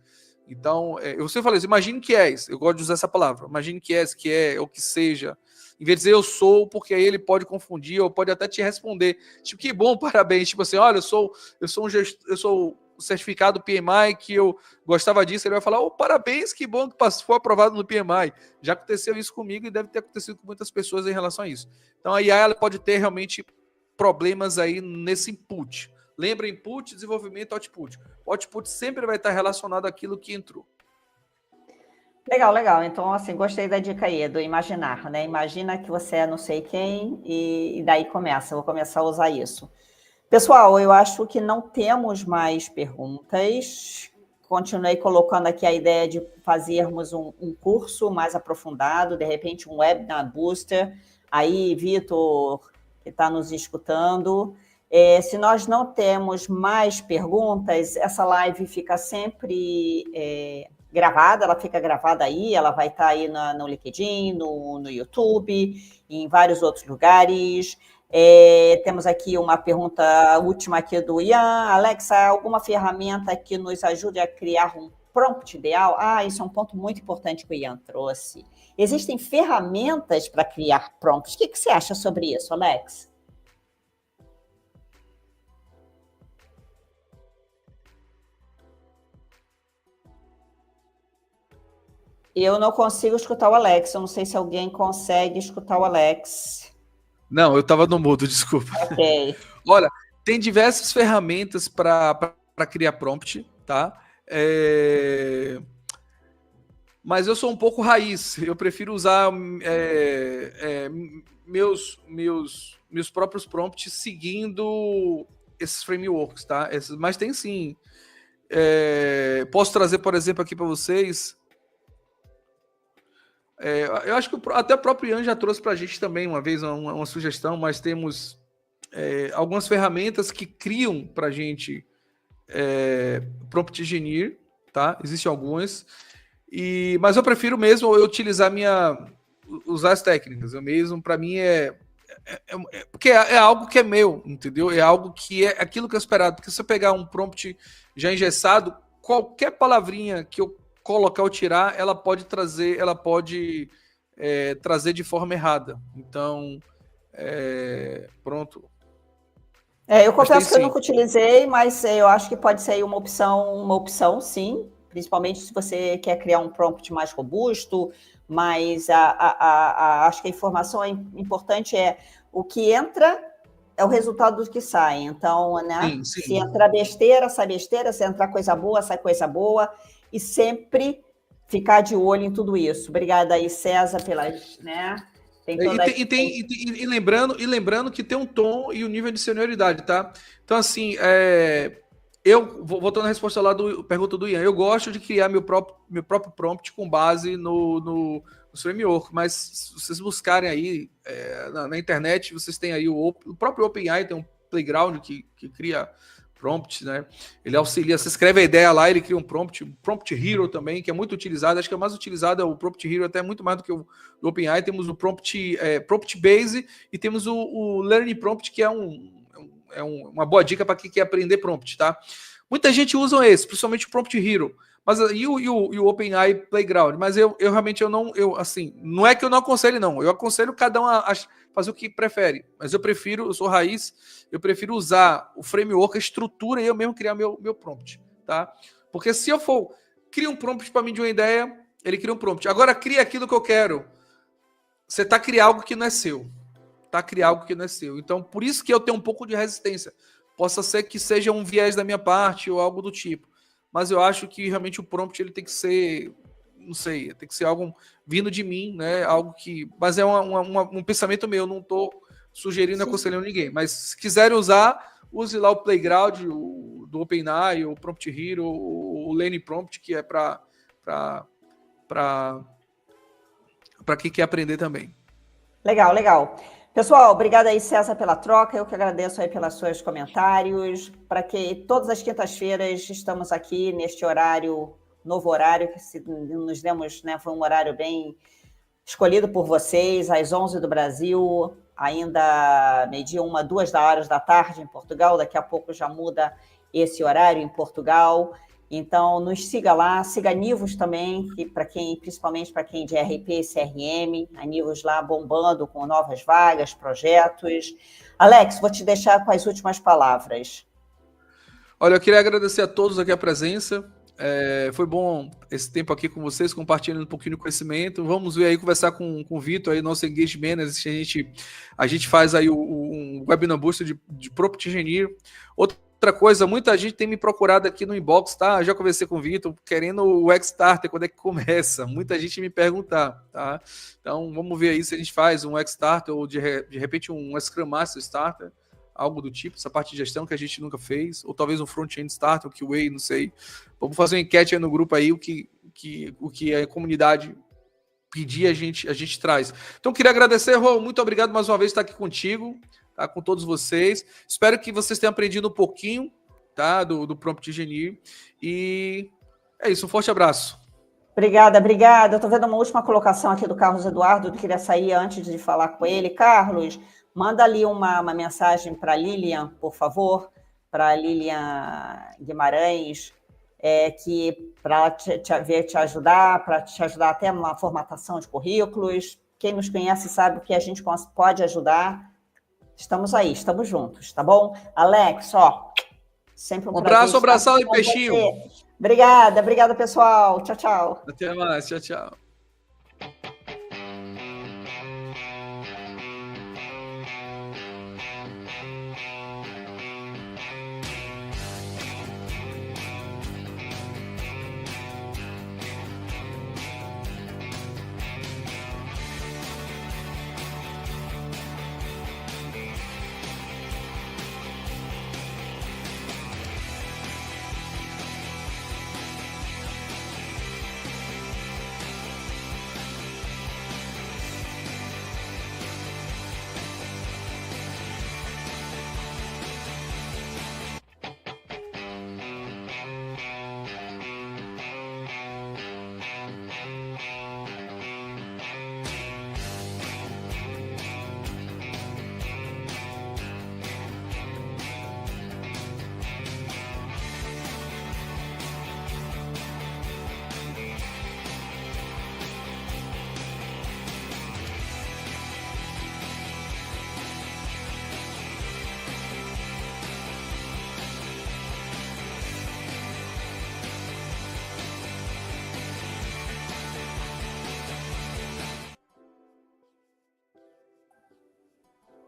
Então, eu sempre falei isso, imagine que és, eu gosto de usar essa palavra, imagine que és, que é, ou que seja, em vez de dizer eu sou, porque aí ele pode confundir, ou pode até te responder, tipo, que bom, parabéns, tipo assim, olha, eu sou o certificado PMI, que eu gostava disso, ele vai falar, parabéns, que bom que foi aprovado no PMI. Já aconteceu isso comigo e deve ter acontecido com muitas pessoas em relação a isso. Então, a IA, ela pode ter realmente problemas aí nesse input. Lembra, input, desenvolvimento, output. O output sempre vai estar relacionado àquilo que entrou. Legal. Então, assim, gostei da dica aí, do imaginar, né? Imagina que você é não sei quem e daí vou começar a usar isso. Pessoal, eu acho que não temos mais perguntas. Continuei colocando aqui a ideia de fazermos um curso mais aprofundado, de repente um webinar booster. Aí, Vitor, que está nos escutando. Se nós não temos mais perguntas, essa live fica sempre gravada, ela fica gravada aí, ela vai estar aí no LinkedIn, no YouTube, em vários outros lugares. Temos aqui uma pergunta última aqui do Ian. Alexa, alguma ferramenta que nos ajude a criar um prompt ideal? Isso é um ponto muito importante que o Ian trouxe. Existem ferramentas para criar prompts. O que você acha sobre isso, Alex? Eu não consigo escutar o Alex. Eu não sei se alguém consegue escutar o Alex. Não, eu estava no mudo, desculpa. Ok. Olha, tem diversas ferramentas para criar prompt, tá? Mas eu sou um pouco raiz. Eu prefiro usar meus próprios prompts seguindo esses frameworks, tá? Mas tem sim. Posso trazer, por exemplo, aqui para vocês. Eu acho que até o próprio Ian já trouxe para a gente também uma vez uma sugestão, mas temos algumas ferramentas que criam para a gente prompt engineer, tá? Existem algumas. Mas eu prefiro mesmo eu usar as técnicas. Eu mesmo, para mim, porque é algo que é meu, entendeu? É algo que é aquilo que é esperado. Porque se eu pegar um prompt já engessado, qualquer palavrinha que eu colocar ou tirar, ela pode trazer de forma errada. Então, pronto. Eu confesso que eu nunca utilizei, mas eu acho que pode ser uma opção, sim, principalmente se você quer criar um prompt mais robusto, mas acho que a informação importante é o que entra é o resultado do que sai. Então, né? Sim, sim. Se entrar besteira, sai besteira, se entrar coisa boa, sai coisa boa, e sempre ficar de olho em tudo isso. Obrigada aí, César, pelas, né? E lembrando que tem um tom e o um nível de senioridade, tá? Então, assim, eu, voltando à resposta lá pergunta do Ian, eu gosto de criar meu próprio prompt com base no framework, mas se vocês buscarem aí na internet, vocês têm aí o próprio OpenAI, tem um playground que cria prompt, né? Ele auxilia, você escreve a ideia lá, ele cria um prompt Hero também, que é muito utilizado, acho que é o mais utilizado, é o Prompt Hero, até muito mais do que o do OpenAI. Temos o Prompt Base e temos o Learning Prompt, que é uma boa dica para quem quer aprender prompt, tá? Muita gente usa esse, principalmente o Prompt Hero, mas e o OpenAI Playground, mas eu realmente não é que eu não aconselho, não. Eu aconselho cada um a fazer o que prefere, mas eu sou raiz, eu prefiro usar o framework, a estrutura e eu mesmo criar meu prompt, tá? Porque se eu cria um prompt para mim de uma ideia, ele cria um prompt. Agora cria aquilo que eu quero. Você tá criando algo que não é seu. Então, por isso que eu tenho um pouco de resistência. Possa ser que seja um viés da minha parte ou algo do tipo. Mas eu acho que realmente o prompt ele tem que ser, não sei, tem que ser algo vindo de mim, né? Algo que, mas é um pensamento meu. Eu não estou sugerindo, aconselhando ninguém. Mas se quiserem usar, use lá o Playground do OpenAI, o Prompt Hero, o Learning Prompt, que é para quem quer aprender também. Legal. Pessoal, obrigada aí, César, pela troca. Eu que agradeço aí pelos seus comentários. Para que todas as quintas-feiras estamos aqui neste novo horário, que se nos demos, né, foi um horário bem escolhido por vocês, às 11 do Brasil, ainda meio-dia, 1, 2 horas da tarde em Portugal. Daqui a pouco já muda esse horário em Portugal. Então, nos siga lá, siga a Nivus também, principalmente para quem de RP e CRM, a Nivus lá bombando com novas vagas, projetos. Alex, vou te deixar com as últimas palavras. Olha, eu queria agradecer a todos aqui a presença. Foi bom esse tempo aqui com vocês, compartilhando um pouquinho de conhecimento. Vamos ver aí, conversar com o Vitor, aí, nosso engagement manager. A gente faz aí um webinar booster de Prompt Engineer. Outra coisa, muita gente tem me procurado aqui no inbox, tá? Eu já conversei com o Vitor, querendo o X-Starter, quando é que começa? Muita gente me perguntar, tá? Então, vamos ver aí se a gente faz um X-Starter ou de repente um Scrum Master Starter, algo do tipo, essa parte de gestão que a gente nunca fez, ou talvez um Front-End Starter, o QA, não sei. Vamos fazer uma enquete aí no grupo aí, o que a comunidade pedir, a gente traz. Então, queria agradecer, Rô, muito obrigado mais uma vez por estar aqui contigo, tá, com todos vocês. Espero que vocês tenham aprendido um pouquinho, tá, do Prompt Engineer. E é isso, um forte abraço. Obrigada. Eu estou vendo uma última colocação aqui do Carlos Eduardo, eu queria sair antes de falar com ele. Carlos, manda ali uma mensagem para a Lilian, por favor, para a Lilian Guimarães, que para te ajudar, para te ajudar até uma formatação de currículos. Quem nos conhece sabe que a gente pode ajudar. Estamos aí, estamos juntos, tá bom? Alex, sempre um abraço, abração e peixinho. Obrigada, pessoal. Tchau. Até mais, tchau.